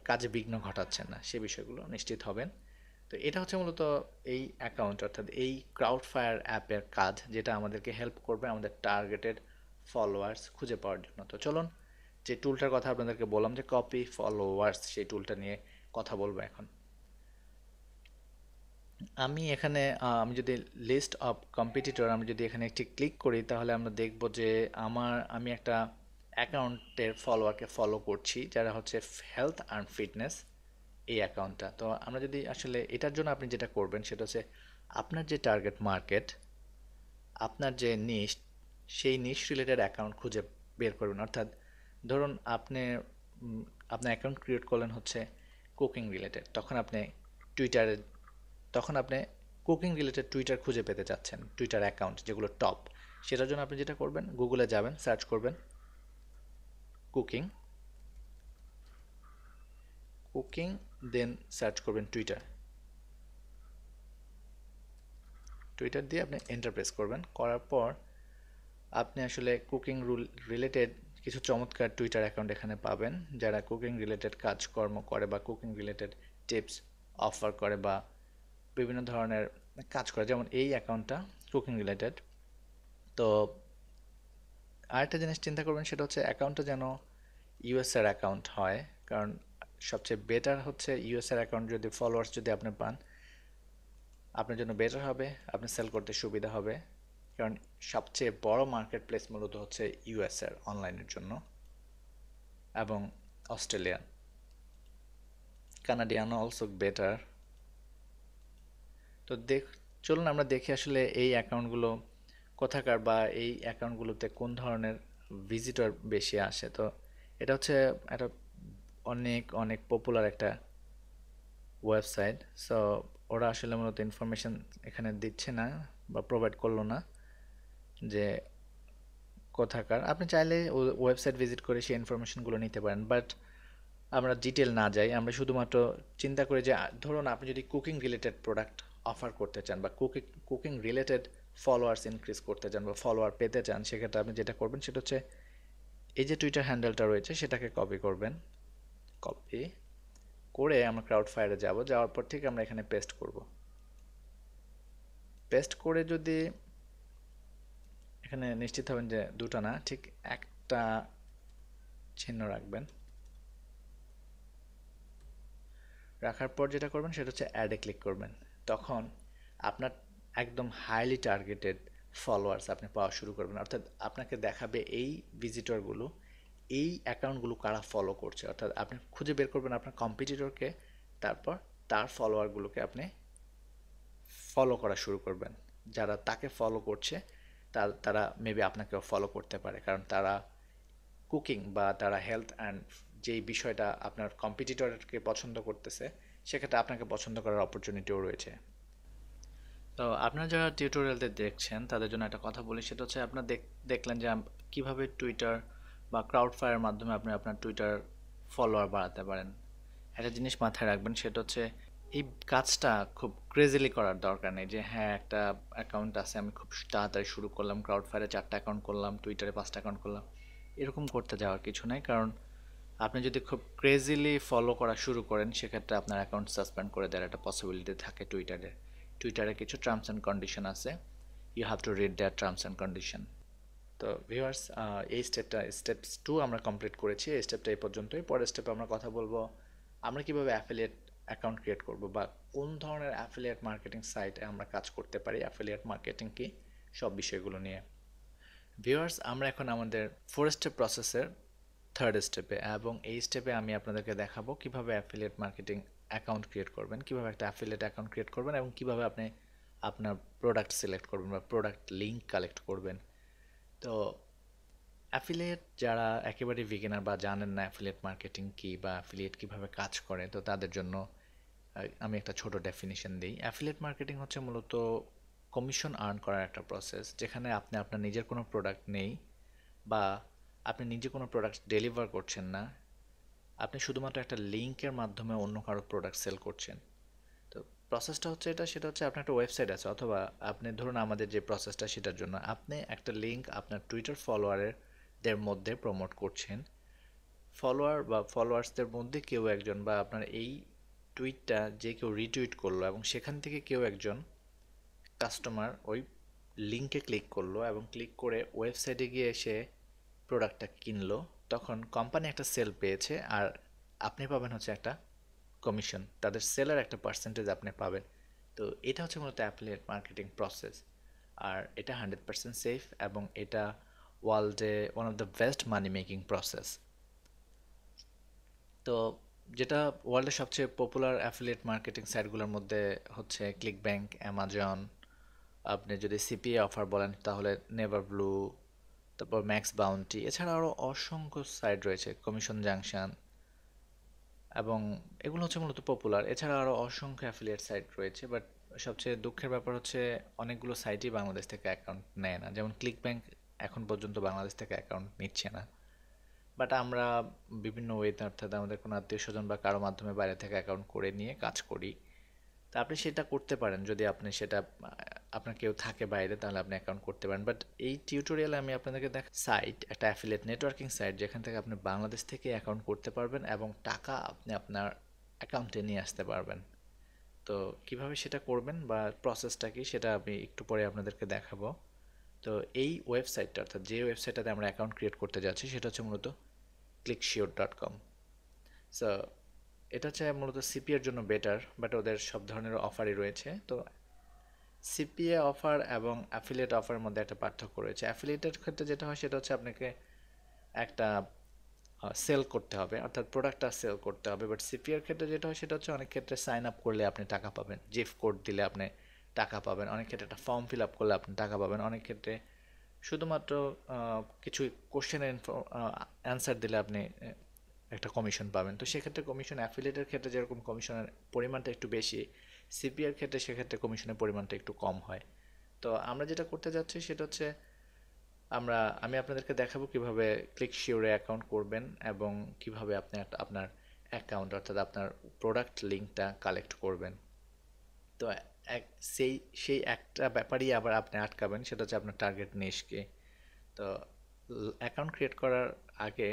কাজে বিঘ্ন ঘটাচ্ছেন না, সে বিষয়গুলো নিশ্চিত হবেন। তো এটা হচ্ছে মূলত এই অ্যাকাউন্ট, অর্থাৎ এই ক্রাউডফায়ার অ্যাপের কাজ, যেটা আমাদেরকে হেল্প করবে আমাদের টার্গেটেড ফলোয়ার্স খুঁজে পাওয়ার জন্য। তো চলুন, যে টুলটার কথা আপনাদেরকে বললাম যে কপি ফলোয়ার্স, সেই টুলটা নিয়ে কথা বলবো এখন। আমি এখানে আমি যদি লিস্ট অফ কম্পিটিটর, আমি যদি এখানে একটি ক্লিক করি তাহলে আমরা দেখব যে আমি একটা অ্যাকাউন্টের ফলোয়ারকে ফলো করছি যারা হচ্ছে হেলথ অ্যান্ড ফিটনেস, এই অ্যাকাউন্টটা। তো আমরা যদি আসলে এটার জন্য আপনি যেটা করবেন সেটা হচ্ছে আপনার যে টার্গেট মার্কেট, আপনার যে নিশ, সেই নিশ রিলেটেড অ্যাকাউন্ট খুঁজে বের করবেন। অর্থাৎ ধরুন আপনার অ্যাকাউন্ট ক্রিয়েট করলেন হচ্ছে কুকিং রিলেটেড, টুইটারে তখন আপনি কুকিং রিলেটেড টুইটার খুঁজে পেতে চাচ্ছেন, টুইটার অ্যাকাউন্ট যেগুলো টপ। সেটার জন্য আপনি যেটা করবেন, গুগলে যাবেন, সার্চ করবেন কুকিং, কুকিং, দেন সার্চ করবেন টুইটার। দিয়ে আপনি এন্টার প্রেস করবেন, করার পর আপনি আসলে কুকিং রিলেটেড কিছু চমৎকার টুইটার অ্যাকাউন্ট এখানে পাবেন যারা কুকিং রিলেটেড কাজকর্ম করে বা কুকিং রিলেটেড টিপস অফার করে বা বিভিন্ন ধরনের কাজ করে, যেমন এই অ্যাকাউন্টটা কুকিং রিলেটেড। তো আরেকটা জিনিস চিন্তা করবেন, সেটা হচ্ছে অ্যাকাউন্টটা যেন ইউএস এর অ্যাকাউন্ট হয়, কারণ সবচেয়ে বেটার হচ্ছে ইউএস এর অ্যাকাউন্ট যদি ফলোয়ার্স যদি আপনি পান আপনার জন্য বেটার হবে, আপনি সেল করতে সুবিধা হবে। কারণ সবচেয়ে বড় মার্কেট প্লেস মূলত হচ্ছে ইউএস এর অনলাইনের জন্য, এবং অস্ট্রেলিয়ান, কানাডিয়ানও অলসো বেটার। তো চলুন আমরা দেখি আসলে এই অ্যাকাউন্টগুলো কোথাকার বা এই অ্যাকাউন্টগুলোতে কোন ধরনের ভিজিটর বেশি আসে। তো এটা হচ্ছে একটা অনেক অনেক পপুলার একটা ওয়েবসাইট। সো ওরা আসলে মূলত ইনফরমেশন এখানে দিচ্ছে না বা প্রোভাইড করলো না যে কোথাকার। আপনি চাইলে ওয়েবসাইট ভিজিট করে সেই ইনফরমেশনগুলো নিতে পারেন, বাট আমরা ডিটেল না যাই, আমরা শুধুমাত্র চিন্তা করি যে ধরুন আপনি যদি কুকিং রিলেটেড প্রোডাক্ট অফার করতে চান বা কুকিং রিলেটেড ফলোয়ার্স ইনক্রিজ করতে চান বা ফলোয়ার পেতে চান, সেক্ষেত্রে আপনি যেটা করবেন সেটা হচ্ছে এই যে টুইটার হ্যান্ডেলটা রয়েছে সেটাকে কপি করবেন। কপি করে আমরা ক্রাউড ফায়ারে যাওয়ার পর থেকে আমরা এখানে পেস্ট করব। পেস্ট করে যদি এখানে নিশ্চিত হবেন যে দুটো না, ঠিক একটা চিহ্ন রাখবেন। রাখার পর যেটা করবেন সেটা হচ্ছে অ্যাডে ক্লিক করবেন। তখন আপনার একদম হাইলি টার্গেটেড ফলোয়ার্স আপনি পাওয়া শুরু করবেন, অর্থাৎ আপনাকে দেখাবে এই ভিজিটরগুলো, এই অ্যাকাউন্টগুলো কারা ফলো করছে, অর্থাৎ আপনি খুঁজে বের করবেন আপনার কম্পিটিটরকে, তারপর তার ফলোয়ারগুলোকে আপনি ফলো করা শুরু করবেন। যারা তাকে ফলো করছে তারা মেবি আপনাকেও ফলো করতে পারে, কারণ তারা কুকিং বা তারা হেলথ অ্যান্ড যেই বিষয়টা আপনার কম্পিটিটরকে পছন্দ করতেছে, সেক্ষেত্রে আপনাকে পছন্দ করার অপরচুনিটিও রয়েছে। তো আপনারা যারা টিউটোরিয়ালতে দেখছেন তাদের জন্য একটা কথা বলি, সেটা হচ্ছে আপনারা দেখলেন যে কিভাবে টুইটার বা ক্রাউড ফায়ারের মাধ্যমে আপনি আপনার টুইটার ফলোয়ার বাড়াতে পারেন। একটা জিনিস মাথায় রাখবেন, সেটা হচ্ছে এই কাজটা খুব ক্রেজিলি করার দরকার নেই যে হ্যাঁ একটা অ্যাকাউন্ট আছে আমি খুব তাড়াতাড়ি শুরু করলাম, ক্রাউড ফায়ারে 4টা অ্যাকাউন্ট করলাম, টুইটারে 5টা অ্যাকাউন্ট করলাম, এরকম করতে যাওয়ার কিছু নাই। কারণ আপনি যদি খুব ক্রেজিলি ফলো করা শুরু করেন সেক্ষেত্রে আপনার অ্যাকাউন্ট সাসপেন্ড করে দেওয়ার একটা পসিবিলিটি থাকে টুইটারে কিছু টার্মস অ্যান্ড কন্ডিশন আছে, you have to read that terms and condition. তো ভিউয়ার্স, এই স্টেপস 2 আমরা কমপ্লিট করেছি। এই স্টেপটা এই পর্যন্তই। পরের স্টেপে আমরা কথা বলবো আমরা কিভাবে অ্যাফিলিয়েট অ্যাকাউন্ট ক্রিয়েট করব বা কোন ধরনের অ্যাফিলিয়েট মার্কেটিং সাইটে আমরা কাজ করতে পারি, অ্যাফিলিয়েট মার্কেটিং কি, সব বিষয়গুলো নিয়ে। ভিউয়ার্স, আমরা এখন আমাদের 4 স্টেপ প্রসেসের 3rd স্টেপে, এবং এই স্টেপে আমি আপনাদেরকে দেখাবো কিভাবে অ্যাফিলিয়েট মার্কেটিং অ্যাকাউন্ট ক্রিয়েট করবেন, কিভাবে একটা অ্যাফিলিয়েট অ্যাকাউন্ট ক্রিয়েট করবেন, এবং কিভাবে আপনি আপনার প্রোডাক্ট সিলেক্ট করবেন বা প্রোডাক্ট লিঙ্ক কালেক্ট করবেন। তো অ্যাফিলিয়েট যারা একেবারে বিগিনার বা জানেন না অ্যাফিলিয়েট মার্কেটিং কি বা অ্যাফিলিয়েট কিভাবে কাজ করে, তো তাদের জন্য আমি একটা ছোট ডেফিনিশন দিই। অ্যাফিলিয়েট মার্কেটিং হচ্ছে মূলত কমিশন আর্ন করার একটা প্রসেস, যেখানে আপনি আপনার নিজের কোনো প্রোডাক্ট নেই বা আপনি নিজে কোনো প্রোডাক্ট ডেলিভার করছেন না, আপনি শুধুমাত্র একটা লিঙ্কের মাধ্যমে অন্য কারো প্রোডাক্ট সেল করছেন। তো প্রসেসটা হচ্ছে সেটা হচ্ছে আপনার একটা ওয়েবসাইট আছে, অথবা আপনি ধরুন আমাদের যে প্রসেসটা সেটার জন্য আপনি একটা লিঙ্ক আপনার টুইটার ফলোয়ারদের মধ্যে প্রমোট করছেন। ফলোয়ার বা ফলোয়ার্সদের মধ্যে কেউ একজন বা আপনার এই টুইটটা যে কেউ রিটুইট করলো এবং সেখান থেকে কেউ একজন কাস্টমার ওই লিঙ্কে ক্লিক করলো এবং ক্লিক করে ওয়েবসাইটে গিয়ে এসে প্রোডাক্টটা কিনলো, তখন কোম্পানি একটা সেল পেয়েছে আর আপনি পাবেন হচ্ছে একটা কমিশন, তাদের সেলের একটা পার্সেন্টেজ আপনি পাবেন। তো এটা হচ্ছে মূলত অ্যাফিলিয়েট মার্কেটিং প্রসেস, আর এটা 100% সেফ এবং এটা ওয়ার্ল্ডে one of the best money making process. তো যেটা ওয়ার্ল্ডের সবচেয়ে পপুলার অ্যাফিলিয়েট মার্কেটিং সাইটগুলোর মধ্যে হচ্ছে ক্লিক ব্যাংক, অ্যামাজন, আপনি যদি সিপিএ অফার বলেন তাহলে নেভার ব্লু, তারপর ম্যাক্স বাউন্টি, এছাড়া আরও অসংখ্য সাইট রয়েছে, কমিশন জাংশন, এবং এগুলো হচ্ছে মূলত পপুলার। এছাড়া আরও অসংখ্য অ্যাফিলিয়েট সাইট রয়েছে, বাট সবচেয়ে দুঃখের ব্যাপার হচ্ছে অনেকগুলো সাইটই বাংলাদেশ থেকে অ্যাকাউন্ট নেয় না, যেমন ক্লিক ব্যাংক এখন পর্যন্ত বাংলাদেশ থেকে অ্যাকাউন্ট নিচ্ছে না। বাট আমরা বিভিন্ন ওয়েতে, অর্থাৎ আমাদের কোনো আত্মীয় স্বজন বা কারো মাধ্যমে বাইরে থেকে অ্যাকাউন্ট করে নিয়ে কাজ করি। তো আপনি সেটা করতে পারেন যদি আপনি সেটা আপনার কেউ থাকে বাইরে, তাহলে আপনি অ্যাকাউন্ট করতে পারেন। বাট এই টিউটোরিয়ালে আমি আপনাদেরকে সাইট, একটা অ্যাফিলিয়েট নেটওয়ার্কিং সাইট যেখান থেকে আপনি বাংলাদেশ থেকে অ্যাকাউন্ট করতে পারবেন এবং টাকা আপনি আপনার অ্যাকাউন্টে নিয়ে আসতে পারবেন। তো কিভাবে সেটা করবেন বা প্রসেসটা কি সেটা আমি একটু পরে আপনাদেরকে দেখাবো। তো এই ওয়েবসাইটটা, অর্থাৎ যে ওয়েবসাইটটাতে আমরা অ্যাকাউন্ট ক্রিয়েট করতে যাচ্ছি সেটা হচ্ছে মূলত clicksure.com। সো এটা হচ্ছে মূলত সিপিএর জন্য বেটার, বাট ওদের সব ধরনের অফারই রয়েছে। তো সিপিএ অফার এবং অ্যাফিলিয়েট অফারের মধ্যে একটা পার্থক্য রয়েছে। অ্যাফিলিয়েটের ক্ষেত্রে যেটা হয় সেটা হচ্ছে আপনাকে একটা সেল করতে হবে, অর্থাৎ প্রোডাক্টটা সেল করতে হবে। বাট সিপিএর ক্ষেত্রে যেটা হয় সেটা হচ্ছে অনেক ক্ষেত্রে সাইন আপ করলে আপনি টাকা পাবেন, জিফ কোড দিলে আপনি টাকা পাবেন, অনেক ক্ষেত্রে একটা ফর্ম ফিল আপ করলে আপনি টাকা পাবেন, অনেক ক্ষেত্রে শুধুমাত্র কিছু কোশ্চেনের অ্যান্সার দিলে আপনি একটা কমিশন পাবেন। তো সেক্ষেত্রে কমিশন অ্যাফিলিয়েটের ক্ষেত্রে যেরকম কমিশনের পরিমাণটা একটু বেশি, সিপিআর ক্ষেত্রে সেক্ষেত্রে কমিশনের পরিমাণটা একটু কম হয়। তো আমরা যেটা করতে যাচ্ছি সেটা হচ্ছে আমি আপনাদেরকে দেখাবো কিভাবে ক্লিকশিওরে অ্যাকাউন্ট করবেন এবং কিভাবে আপনি আপনার অ্যাকাউন্ট, অর্থাৎ আপনার প্রোডাক্ট লিঙ্কটা কালেক্ট করবেন। তো এক সেই সেই একটা ব্যাপারই আবার আপনি আটকাবেন, সেটা হচ্ছে আপনার টার্গেট নিশকে। তো অ্যাকাউন্ট ক্রিয়েট করার আগে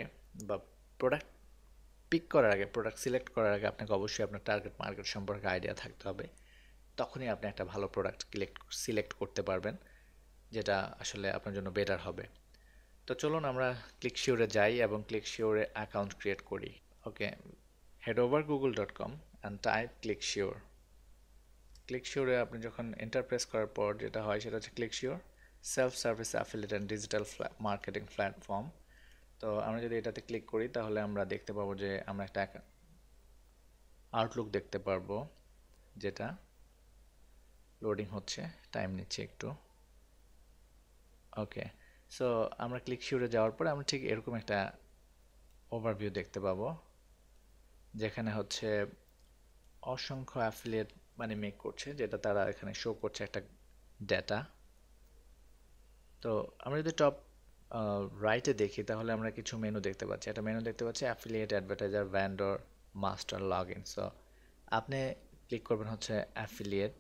বা প্রোডাক্ট পিক করার আগে, প্রোডাক্ট সিলেক্ট করার আগে আপনাকে অবশ্যই আপনার টার্গেট মার্কেট সম্পর্কে আইডিয়া থাকতে হবে। তখনই আপনি একটা ভালো প্রোডাক্ট সিলেক্ট করতে পারবেন, যেটা আসলে আপনার জন্য বেটার হবে। তো চলুন আমরা ক্লিকশিওরে যাই এবং ক্লিকশিওরে অ্যাকাউন্ট ক্রিয়েট করি। Okay, head over google.com and type ClickSure. ক্লিকশিওরে আপনি যখন এন্টার প্রেস করার পর যেটা হয় সেটা হচ্ছে ClickSure self service affiliate and digital marketing platform. তো আমরা যদি এটাতে ক্লিক করি তাহলে আমরা দেখতে পাবো যে আমরা একটা আউটলুক দেখতে পারবো, যেটা লোডিং হচ্ছে, টাইম নিচ্ছে একটু। ওকে, সো আমরা ক্লিকশিওরে যাওয়ার পরে আমরা ঠিক এরকম একটা ওভারভিউ দেখতে পাবো, যেখানে হচ্ছে অসংখ্য অ্যাফিলিয়েট মানে মেক করছে, যেটা তারা এখানে শো করছে একটা ডেটা। তো আমরা যদি টপ রাইটে দেখি তাহলে আমরা কিছু মেনু দেখতে পাচ্ছি। একটা মেনু দেখতে পাচ্ছি affiliate, advertiser, vendor, master, log in. So আপনি ক্লিক করবেন হচ্ছে অ্যাফিলিয়েট,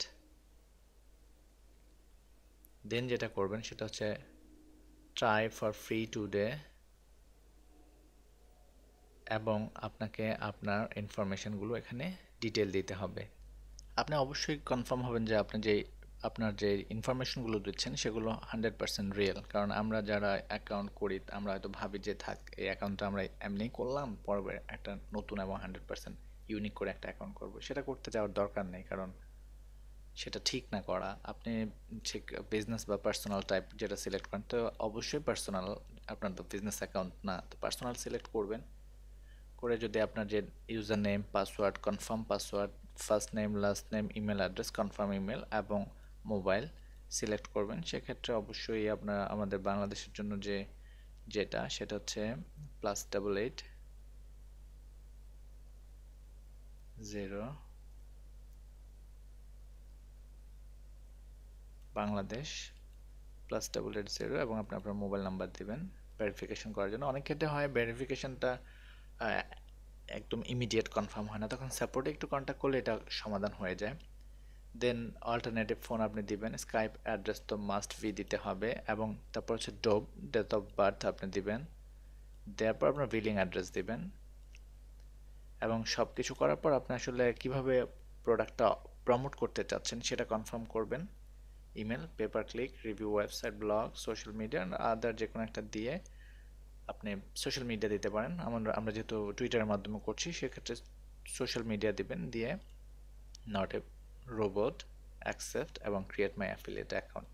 দেন যেটা করবেন সেটা হচ্ছে ট্রাই ফর ফ্রি টুডে, এবং আপনাকে আপনার ইনফরমেশনগুলো এখানে ডিটেল দিতে হবে। আপনি অবশ্যই কনফার্ম হবেন যে আপনার যে ইনফরমেশনগুলো দিচ্ছেন সেগুলো 100% রিয়েল। কারণ আমরা যারা অ্যাকাউন্ট করি আমরা হয়তো ভাবি যে থাক এই অ্যাকাউন্টটা আমরা এমনিই করলাম, পরে একটা নতুন এবং 100% ইউনিক করে একটা অ্যাকাউন্ট করব, সেটা করতে যাওয়ার দরকার নেই, কারণ সেটা ঠিক না করা। আপনি ঠিক বিজনেস বা পার্সোনাল টাইপ যেটা সিলেক্ট করেন, তো অবশ্যই পার্সোনাল, আপনার তো বিজনেস অ্যাকাউন্ট না, তো পার্সোনাল সিলেক্ট করবেন। করে যদি আপনার যে user name, password, confirm password, first name, last name, email address, confirm email এবং মোবাইল সিলেক্ট করবেন, সেক্ষেত্রে অবশ্যই আপনার আমাদের বাংলাদেশের জন্য যেটা সেটা হচ্ছে +88 0 বাংলাদেশ +88 0, এবং আপনি আপনার মোবাইল নাম্বার দিবেন ভেরিফিকেশন করার জন্য। অনেক ক্ষেত্রে হয় ভেরিফিকেশনটা একদম ইমিডিয়েট কনফার্ম হয় না, তখন সাপোর্টে একটু কন্ট্যাক্ট করলে এটা সমাধান হয়ে যায়। দেন অল্টারনেটিভ ফোন আপনি দিবেন, স্কাইপ অ্যাড্রেস তো মাস্ট বি দিতে হবে, এবং তারপর হচ্ছে ডেট অফ বার্থ আপনি দিবেন, দেওয়ার পর আপনার বিলিং অ্যাড্রেস দিবেন, এবং সব কিছু করার পর আপনি আসলে কিভাবে প্রোডাক্টটা প্রমোট করতে চাচ্ছেন সেটা কনফার্ম করবেন। Email, paper click, review, website, blog, social media, other যে কোনো একটা দিয়ে আপনি সোশ্যাল মিডিয়া দিতে পারেন। আমরা যেহেতু টুইটারের মাধ্যমে করছি সেক্ষেত্রে সোশ্যাল মিডিয়া দিবেন, দিয়ে নট এ রোবট, অ্যাকসেপ্ট এবং ক্রিয়েট মাই অ্যাফিলিয়েট অ্যাকাউন্ট।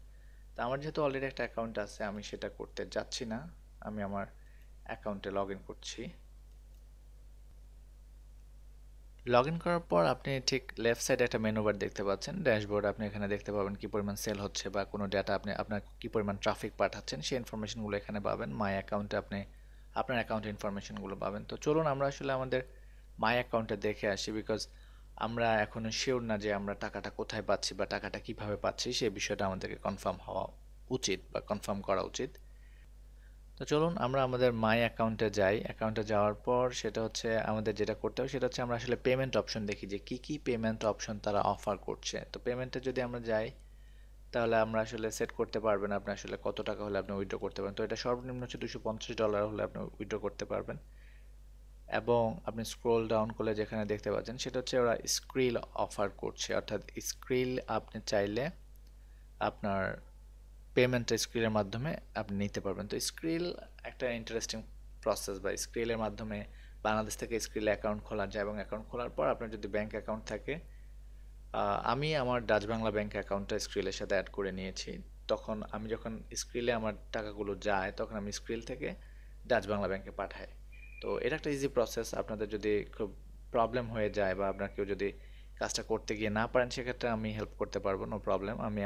তো আমার যেহেতু অলরেডি একটা অ্যাকাউন্ট আছে আমি সেটা করতে যাচ্ছি না, আমি আমার অ্যাকাউন্টে লগ ইন করছি। লগ ইন করার পর আপনি ঠিক লেফট সাইডে একটা মেনু বার দেখতে পাচ্ছেন, ড্যাশবোর্ড। আপনি এখানে দেখতে পাবেন কি পরিমাণ সেল হচ্ছে বা কোনো ডেটা আপনার কি পরিমাণ ট্রাফিক পাঠাচ্ছেন সেই ইনফরমেশনগুলো এখানে পাবেন। মাই অ্যাকাউন্টে আপনি আপনার অ্যাকাউন্ট ইনফরমেশনগুলো পাবেন। তো চলুন আমরা আসলে আমাদের মাই অ্যাকাউন্টে দেখে আসি, বিকজ আমরা এখনো শিওর না যে আমরা টাকাটা কোথায় পাচ্ছি বা টাকাটা কিভাবে পাচ্ছি, সেই বিষয়টা আমাদেরকে কনফার্ম হওয়া উচিত বা কনফার্ম করা উচিত। তো তো চলুন আমরা আমাদের মাই অ্যাকাউন্টে যাই। অ্যাকাউন্টে যাওয়ার পর সেটা হচ্ছে আমাদের যেটা করতে হবে সেটা হচ্ছে আমরা আসলে পেমেন্ট অপশন দেখি যে কি কি পেমেন্ট অপশন তারা অফার করছে। তো পেমেন্টে যদি আমরা যাই তাহলে আমরা আসলে সেট করতে পারবেন আপনি আসলে কত টাকা হলে আপনি উইথড্র করতে পারেন। তো এটা সর্বনিম্ন হচ্ছে $250 হলে আপনি উইথড্র করতে পারবেন। এবং আপনি স্ক্রোল ডাউন করলে যেখানে দেখতে পাচ্ছেন সেটা হচ্ছে ওরা স্ক্রিল অফার করছে, অর্থাৎ স্ক্রিল আপনি চাইলে আপনার পেমেন্টটা স্ক্রিলের মাধ্যমে আপনি নিতে পারবেন। তো স্ক্রিল একটা ইন্টারেস্টিং প্রসেস, বা স্ক্রিলের মাধ্যমে বাংলাদেশ থেকে স্ক্রিল অ্যাকাউন্ট খোলা যায় এবং অ্যাকাউন্ট খোলার পর আপনার যদি ব্যাংক অ্যাকাউন্ট থাকে, আমি আমার ডাচ বাংলা ব্যাংক অ্যাকাউন্টটা স্ক্রিলের সাথে অ্যাড করে নিয়েছি। তখন আমি যখন স্ক্রিলে আমার টাকাগুলো যায় তখন আমি স্ক্রিল থেকে ডাচ বাংলা ব্যাংকে পাঠাই। তো এটা একটা ইজি প্রসেস। আপনাদের যদি খুব প্রবলেম হয়ে যায় বা আপনার কেউ যদি কাজটা করতে গিয়ে না পারেন সেক্ষেত্রে আমি হেল্প করতে পারবো, নো প্রবলেম। আমি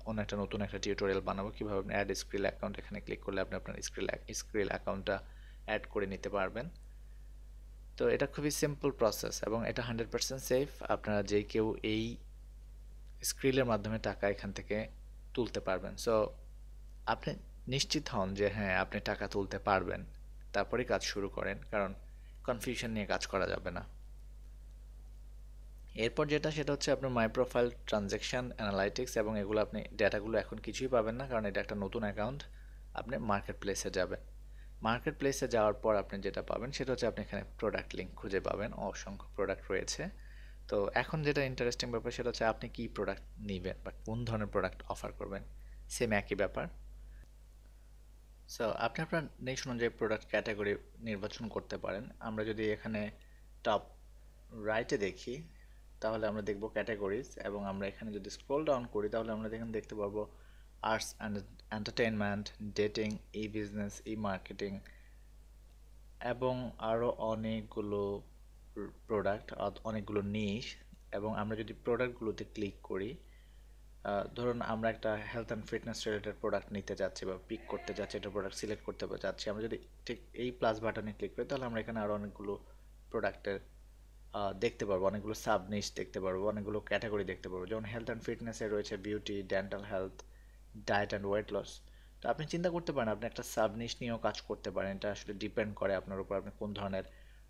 অন্য একটা নতুন একটা টিউটোরিয়াল বানাবো কিভাবে আপনি অ্যাড স্ক্রিল অ্যাকাউন্ট, এখানে ক্লিক করলে আপনি আপনার স্ক্রিল অ্যাকাউন্টটা অ্যাড করে নিতে পারবেন। তো এটা খুবই সিম্পল প্রসেস এবং এটা 100% সেফ। আপনারা যে কেউ এই স্ক্রিলের মাধ্যমে টাকা এখান থেকে তুলতে পারবেন। সো আপনি নিশ্চিত হন যে হ্যাঁ আপনি টাকা তুলতে পারবেন, তারপরেই কাজ শুরু করেন, কারণ কনফিউশন নিয়ে কাজ করা যাবে না। এরপর যেটা সেটা হচ্ছে আপনার মাই প্রোফাইল, ট্রানজ্যাকশন অ্যানালাইটিক্স, এবং এগুলো আপনি ডেটাগুলো এখন কিছুই পাবেন না কারণ এটা একটা নতুন অ্যাকাউন্ট। আপনি মার্কেট প্লেসে যাবেন। মার্কেট প্লেসে যাওয়ার পর আপনি যেটা পাবেন সেটা হচ্ছে আপনি এখানে প্রোডাক্ট লিঙ্ক খুঁজে পাবেন, অসংখ্য প্রোডাক্ট রয়েছে। তো এখন যেটা ইন্টারেস্টিং ব্যাপার সেটা হচ্ছে আপনি কি প্রোডাক্ট নেবেন বা কোন ধরনের প্রোডাক্ট অফার করবেন, সেম একই ব্যাপার। সো আপনি আপনার নেক্সট অনুযায়ী প্রোডাক্ট ক্যাটাগরি নির্বাচন করতে পারেন। আমরা যদি এখানে টপ রাইটে দেখি তাহলে আমরা দেখব ক্যাটাগরিজ, এবং আমরা এখানে যদি স্ক্রল ডাউন করি তাহলে আমরা এখানে দেখতে পারবো arts and entertainment, dating, E business, E marketing, এবং আরও অনেকগুলো প্রোডাক্ট, অনেকগুলো নিশ। এবং আমরা যদি প্রোডাক্টগুলোতে ক্লিক করি, ধরুন আমরা একটা health and fitness related product নিতে যাচ্ছি বা পিক করতে যাচ্ছি, একটা প্রোডাক্ট সিলেক্ট করতে যাচ্ছি, আমরা যদি ঠিক এই প্লাস বাটনে ক্লিক করি তাহলে আমরা এখানে আরও অনেকগুলো প্রোডাক্টের দেখতে পারবো, অনেকগুলো সাব নিশ দেখতে পারবো, অনেকগুলো ক্যাটাগরি দেখতে পারবো। যেমন হেলথ অ্যান্ড ফিটনেসে রয়েছে beauty, dental health, diet and weight loss. তো আপনি চিন্তা করতে পারেন আপনি একটা সাব নিশ নিয়েও কাজ করতে পারেন। এটা আসলে ডিপেন্ড করে আপনার উপর, আপনি কোন ধরনের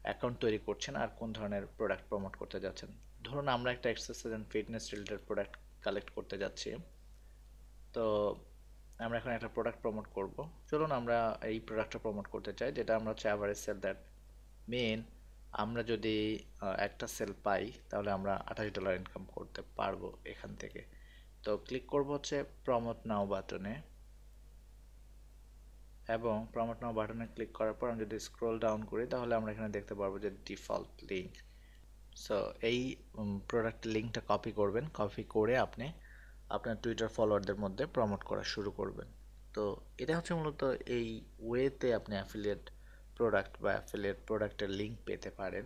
অ্যাকাউন্ট তৈরি করছেন আর কোন ধরনের প্রোডাক্ট প্রমোট করতে যাচ্ছেন। ধরুন আমরা একটা exercise and fitness related product collect করতে যাচ্ছি। তো আমরা এখন একটা প্রোডাক্ট প্রমোট করব। চলুন আমরা এই প্রোডাক্টটা প্রমোট করতে চাই, যেটা আমরা হচ্ছে অ্যাভারেজ সেল দ্যাট মেন। আমরা যদি একটা সেল পাই তাহলে আমরা $28 ইনকাম করতে পারবো এখান থেকে। তো ক্লিক করব হচ্ছে প্রমোট নাও বাটনে, এবং প্রমোট নাও বাটনে ক্লিক করার পর আমি যদি স্ক্রল ডাউন করি তাহলে আমরা এখানে দেখতে পারবো যে ডিফল্ট লিঙ্ক। সো এই প্রোডাক্ট লিঙ্কটা কপি করবেন, কপি করে আপনি আপনার টুইটার ফলোয়ারদের মধ্যে প্রমোট করা শুরু করবেন। তো এটা হচ্ছে মূলত এই ওয়েতে আপনি অ্যাফিলিয়েট প্রোডাক্ট বা অ্যাফিলিয়েট প্রোডাক্টের লিঙ্ক পেতে পারেন।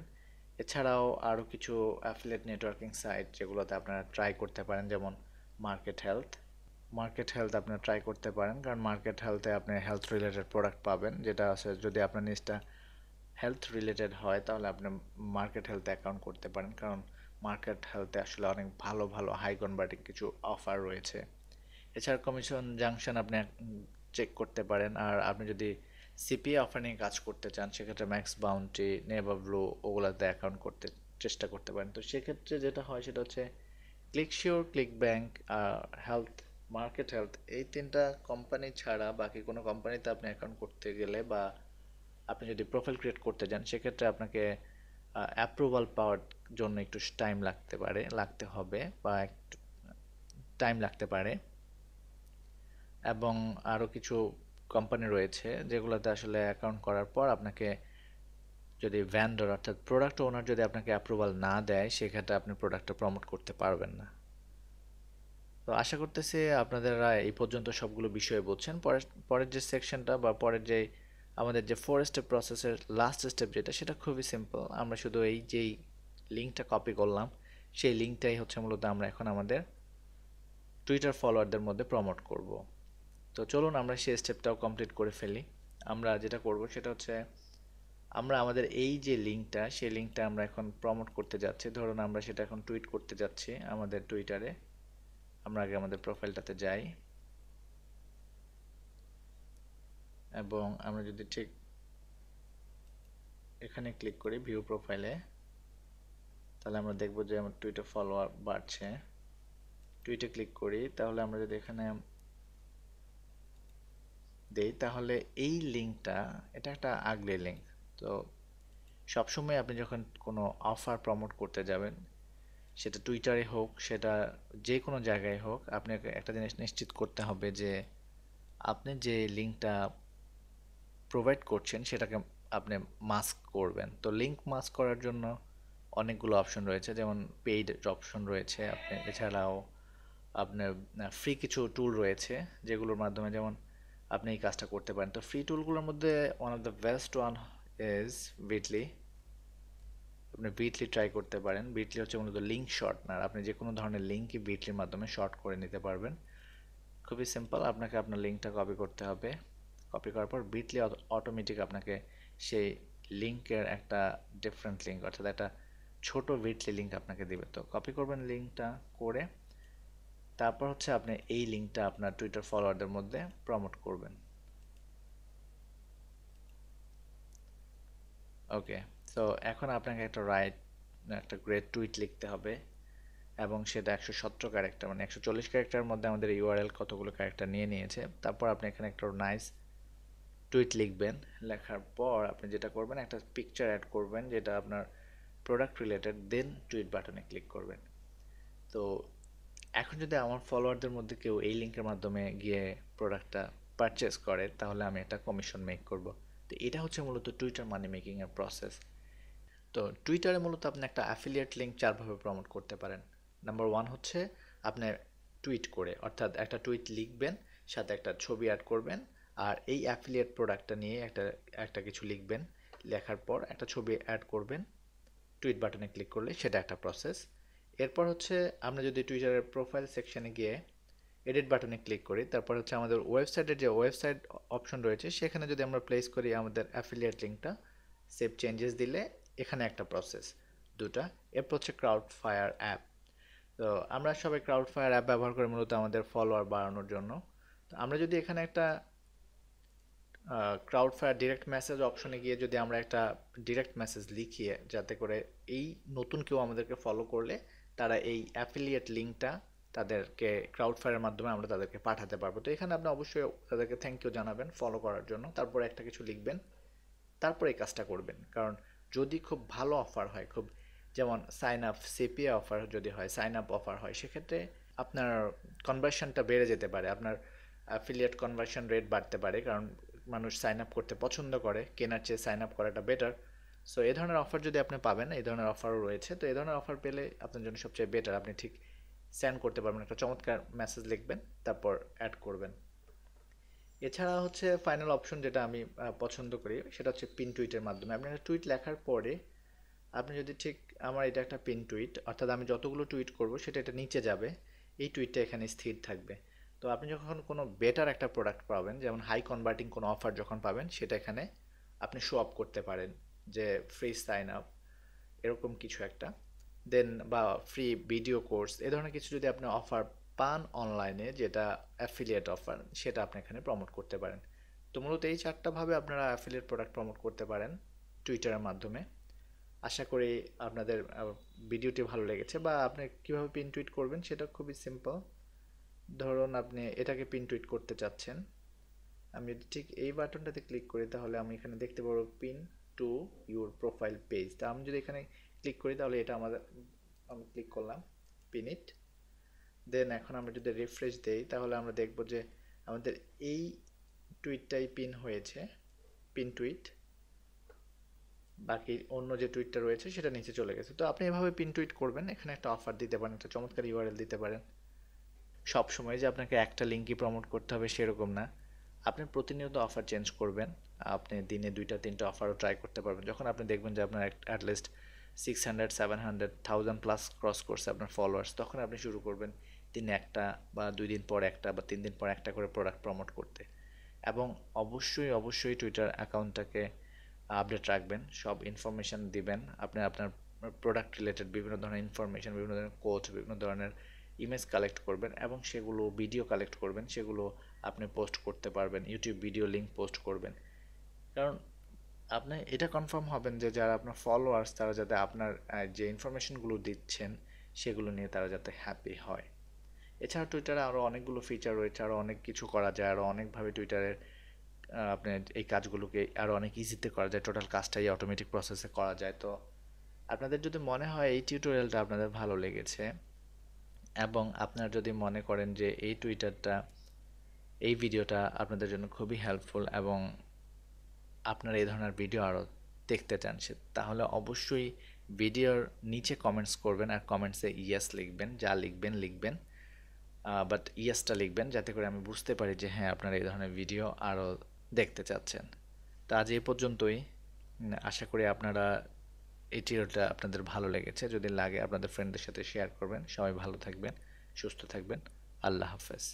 এছাড়াও আরও কিছু অ্যাফিলিয়েট নেটওয়ার্কিং সাইট যেগুলোতে আপনারা ট্রাই করতে পারেন, যেমন মার্কেট হেলথ। মার্কেট হেলথ আপনারা ট্রাই করতে পারেন, কারণ মার্কেট হেলথে আপনি হেলথ রিলেটেড প্রোডাক্ট পাবেন, যেটা আছে যদি আপনার নিজটা হেলথ রিলেটেড হয় তাহলে আপনি মার্কেট হেলথে অ্যাকাউন্ট করতে পারেন, কারণ মার্কেট হেলথে আসলে অনেক ভালো ভালো হাই কনভার্টিং কিছু অফার রয়েছে। এছাড়া কমিশন জাংশন আপনি চেক করতে পারেন। আর আপনি যদি সিপিএ অফার নিয়ে কাজ করতে চান সেক্ষেত্রে ম্যাক্স বাউন্টি, নেভার ব্লু, ওগুলাতে অ্যাকাউন্ট করতে চেষ্টা করতে পারেন। তো সেক্ষেত্রে যেটা হয় সেটা হচ্ছে ClickSure, ClickBank, health, market health, এই তিনটা কোম্পানি ছাড়া বাকি কোনো কোম্পানিতে আপনি অ্যাকাউন্ট করতে গেলে বা আপনি যদি প্রোফাইল ক্রিয়েট করতে যান সেক্ষেত্রে আপনাকে অ্যাপ্রুভাল পাওয়ার জন্য একটু টাইম লাগতে হবে বা একটু টাইম লাগতে পারে। এবং আরও কিছু কোম্পানি রয়েছে যেগুলোতে আসলে অ্যাকাউন্ট করার পর আপনাকে যদি ভ্যান্ডর অর্থাৎ প্রোডাক্ট ওনার যদি আপনাকে অ্যাপ্রুভাল না দেয় সেক্ষেত্রে আপনি প্রোডাক্টটা প্রমোট করতে পারবেন না। তো আশা করতেছি আপনারা এই পর্যন্ত সবগুলো বিষয় বুঝছেন। পরের পরের যে সেকশনটা বা পরের যে আমাদের যে 4 স্টেপ প্রসেসের লাস্ট স্টেপ যেটা, সেটা খুবই সিম্পল। আমরা শুধু এই যেই লিঙ্কটা কপি করলাম সেই লিঙ্কটাই হচ্ছে মূলত আমরা এখন আমাদের টুইটার ফলোয়ারদের মধ্যে প্রমোট করব। তো চলুন আমরা সেই স্টেপটাও কমপ্লিট করে ফেলি। আমরা যেটা করব সেটা হচ্ছে আমরা আমাদের এই যে লিঙ্কটা সেই লিঙ্কটা আমরা এখন প্রমোট করতে যাচ্ছি। ধরুন আমরা সেটা এখন টুইট করতে যাচ্ছি আমাদের টুইটারে। আমরা আগে আমাদের প্রোফাইলটাতে যাই এবং আমরা যদি ঠিক এখানে ক্লিক করি ভিউ প্রোফাইলে, তাহলে আমরা দেখব যে আমার টুইটার ফলোয়ার বাড়ছে। টুইটে ক্লিক করি, তাহলে আমরা যদি এখানে দেই, তাহলে এই লিঙ্কটা, এটা একটা আগলি লিঙ্ক। তো সবসময় আপনি যখন কোনো অফার প্রমোট করতে যাবেন, সেটা টুইটারে হোক, সেটা যে কোনো জায়গায় হোক, আপনাকে একটা জিনিস নিশ্চিত করতে হবে যে আপনি যে লিঙ্কটা প্রোভাইড করছেন সেটাকে আপনি মাস্ক করবেন। তো লিঙ্ক মাস্ক করার জন্য অনেকগুলো অপশন রয়েছে, যেমন পেইড অপশন রয়েছে, আপনি এছাড়াও আপনার ফ্রি কিছু টুল রয়েছে যেগুলোর মাধ্যমে যেমন আপনি এই কাজটা করতে পারেন। তো ফ্রি টুলগুলোর মধ্যে one of the best one is Bitly. আপনি বিটলি ট্রাই করতে পারেন। বিটলি হচ্ছে মূলত লিঙ্ক শর্টনার, আপনি যে কোনো ধরনের লিঙ্কই বিটলির মাধ্যমে শর্ট করে নিতে পারবেন। খুবই সিম্পল, আপনাকে আপনার লিঙ্কটা কপি করতে হবে। কপি করার পর বিটলি অটোমেটিক আপনাকে সেই লিঙ্কের একটা ডিফারেন্ট লিঙ্ক, অর্থাৎ একটা ছোট বিটলি লিঙ্ক আপনাকে দিবে। তো কপি করবেন লিঙ্কটা করে, তারপর হচ্ছে আপনি এই লিঙ্কটা আপনার টুইটার ফলোয়ারদের মধ্যে প্রমোট করবেন। ওকে, তো এখন আপনাকে একটা গ্রেট টুইট লিখতে হবে, এবং সেটা 117 ক্যারেক্টার, মানে 140 ক্যারেক্টারের মধ্যে আমাদের ইউআরএল কতগুলো ক্যারেক্টার নিয়ে নিয়েছে। তারপর আপনি এখানে একটা নাইস টুইট লিখবেন। লেখার পর আপনি যেটা করবেন, একটা পিকচার অ্যাড করবেন যেটা আপনার প্রোডাক্ট রিলেটেড, দেন টুইট বাটনে ক্লিক করবেন। তো এখন যদি আমার ফলোয়ারদের মধ্যে কেউ এই লিঙ্কের মাধ্যমে গিয়ে প্রোডাক্টটা পারচেস করে, তাহলে আমি একটা কমিশন মেক করব। তো এটা হচ্ছে মূলত টুইটার মানি মেকিং এর প্রসেস। তো টুইটারে মূলত আপনি একটা অ্যাফিলিয়েট লিঙ্ক চারভাবে প্রমোট করতে পারেন। নাম্বার ওয়ান হচ্ছে আপনি টুইট করে, অর্থাৎ একটা টুইট লিখবেন, সাথে একটা ছবি অ্যাড করবেন, আর এই অ্যাফিলিয়েট প্রোডাক্টটা নিয়ে একটা একটা কিছু লিখবেন। লেখার পর একটা ছবি অ্যাড করবেন, টুইট বাটনে ক্লিক করলে সেটা একটা প্রসেস। এরপর হচ্ছে আমরা যদি টুইটারের প্রোফাইল সেকশনে গিয়ে এডিট বাটনে ক্লিক করি, তারপর হচ্ছে আমাদের ওয়েবসাইটের যে ওয়েবসাইট অপশন রয়েছে সেখানে যদি আমরা প্লেস করি আমাদের অ্যাফিলিয়েট লিঙ্কটা, সেভ চেঞ্জেস দিলে এখানে একটা প্রসেস, দুটা। এরপর হচ্ছে ক্রাউড ফায়ার অ্যাপ। তো আমরা সবাই ক্রাউড ফায়ার অ্যাপ ব্যবহার করি মূলত আমাদের ফলোয়ার বাড়ানোর জন্য। তো আমরা যদি এখানে একটা ক্রাউড ফায়ার ডিরেক্ট মেসেজ অপশনে গিয়ে যদি আমরা একটা ডিরেক্ট মেসেজ লিখিয়ে, যাতে করে এই নতুন কেউ আমাদেরকে ফলো করলে তারা এই অ্যাফিলিয়েট লিঙ্কটা তাদেরকে ক্রাউড ফায়ারের মাধ্যমে আমরা তাদেরকে পাঠাতে পারবো। তো এখানে আপনি অবশ্যই তাদেরকে থ্যাংক ইউ জানাবেন ফলো করার জন্য, তারপরে একটা কিছু লিখবেন, তারপরে এই কাজটা করবেন। কারণ যদি খুব ভালো অফার হয়, খুব যেমন সাইন আপ সিপিএ অফার যদি হয়, সাইন আপ অফার হয়, সেক্ষেত্রে আপনার কনভার্সনটা বেড়ে যেতে পারে, আপনার অ্যাফিলিয়েট কনভার্সন রেট বাড়তে পারে, কারণ মানুষ সাইন আপ করতে পছন্দ করে, কেনার চেয়ে সাইন আপ করাটা বেটার। সো এই ধরনের অফার যদি আপনি পাবেন, এই ধরনের অফারও রয়েছে, তো এই ধরনের অফার পেলে আপনার জন্য সবচেয়ে বেটার। আপনি ঠিক সেন্ড করতে পারবেন, একটা চমৎকার মেসেজ লিখবেন, তারপর অ্যাড করবেন। এছাড়া হচ্ছে ফাইনাল অপশন যেটা আমি পছন্দ করি, সেটা হচ্ছে পিন টুইটের মাধ্যমে। আপনি একটা টুইট লেখার পরে আপনি যদি ঠিক, আমার এটা একটা পিন টুইট, অর্থাৎ আমি যতগুলো টুইট করব সেটা এটা নিচে যাবে, এই টুইটটা এখানে স্থির থাকবে। তো আপনি যখন কোনো বেটার একটা প্রোডাক্ট পাবেন, যেমন হাই কনভার্টিং কোনো অফার যখন পাবেন, সেটা এখানে আপনি শো আপ করতে পারেন, যে ফ্রি সাইন আপ এরকম কিছু একটা, দেন বা ফ্রি ভিডিও কোর্স, এ ধরনের কিছু যদি আপনি অফার পান অনলাইনে, যেটা অ্যাফিলিয়েট অফার, সেটা আপনি এখানে প্রমোট করতে পারেন। তো মূলত এই চারটা ভাবে আপনারা অ্যাফিলিয়েট প্রোডাক্ট প্রমোট করতে পারেন টুইটারের মাধ্যমে। আশা করি আপনাদের ভিডিওটি ভালো লেগেছে, বা আপনি কিভাবে পিন টুইট করবেন সেটা খুবই সিম্পল। ধরুন আপনি এটাকে পিন টুইট করতে চাচ্ছেন, আমি যদি ঠিক এই বাটনটাতে ক্লিক করি, তাহলে আমি এখানে দেখতে পারবো pin to your profile page. তা আমি যদি এখানে ক্লিক করি, তাহলে এটা আমাদের, আমি ক্লিক করলাম পিন ইট। দেন এখন আমরা যদি রিফ্রেশ দেই, তাহলে আমরা দেখব যে আমাদের এই টুইটটাই পিন হয়েছে, পিন টুইট। বাকি অন্য যে টুইটটা রয়েছে সেটা নিচে চলে গেছে। তো আপনি এভাবে পিন টুইট করবেন, এখানে একটা অফার দিতে পারেন, একটা চমৎকার ইউআরএল দিতে পারেন। সব সময় যে আপনাকে একটা লিঙ্কই প্রমোট করতে হবে সেরকম না, আপনি প্রতিনিয়ত অফার চেঞ্জ করবেন। আপনি দিনে 2টা 3টা অফারও ট্রাই করতে পারবেন। যখন আপনি দেখবেন যে আপনার অ্যাটলিস্ট 600 700 1000 প্লাস ক্রস করছে আপনার ফলোয়ার্স, তখন আপনি শুরু করবেন দিনে একটা, বা 2 দিন পর একটা, বা 3 দিন পর একটা করে প্রোডাক্ট প্রমোট করতে। এবং অবশ্যই অবশ্যই টুইটার অ্যাকাউন্টটাকে আপডেট রাখবেন, সব ইনফরমেশান দিবেন। আপনি আপনার প্রোডাক্ট রিলেটেড বিভিন্ন ধরনের ইনফরমেশান, বিভিন্ন ধরনের কোচ, বিভিন্ন ধরনের ইমেজ কালেক্ট করবেন, এবং সেগুলো ভিডিও কালেক্ট করবেন, সেগুলো আপনি পোস্ট করতে পারবেন, ইউটিউব ভিডিও লিঙ্ক পোস্ট করবেন। কারণ আপনি এটা কনফার্ম হবেন যে যারা আপনার ফলোয়ার্স তারা যাতে আপনার যে ইনফরমেশনগুলো দিচ্ছেন সেগুলো নিয়ে তারা যাতে হ্যাপি হয়। এছাড়া টুইটারে আরও অনেকগুলো ফিচার রয়েছে, আরও অনেক কিছু করা যায়, আরও অনেকভাবে টুইটারের আপনার এই কাজগুলোকে আরও অনেক ইজিতে করা যায়, টোটাল কাজটাই অটোমেটিক প্রসেসে করা যায়। তো আপনাদের যদি মনে হয় এই টিউটোরিয়ালটা আপনাদের ভালো লেগেছে এবং আপনারা যদি মনে করেন যে এই ভিডিওটা আপনাদের জন্য খুবই হেল্পফুল এবং আপনারা এই ধরনের ভিডিও আরও দেখতে চান তাহলে অবশ্যই ভিডিওর নিচে কমেন্টস করবেন আর কমেন্টসে ইয়েস লিখবেন, যা লিখবেন লিখবেন, বাট ইয়েসটা লিখবেন যাতে করে আমি বুঝতে পারি যে হ্যাঁ আপনারা এই ধরনের ভিডিও আরও দেখতে চাচ্ছেন। তো আজ এই পর্যন্তই। আশা করি আপনারা এই টিউটোরিয়ালটা আপনাদের ভালো লেগেছে। যদি লাগে আপনাদের ফ্রেন্ডদের সাথে শেয়ার করবেন। সবাই ভালো থাকবেন, সুস্থ থাকবেন। আল্লাহ হাফেজ।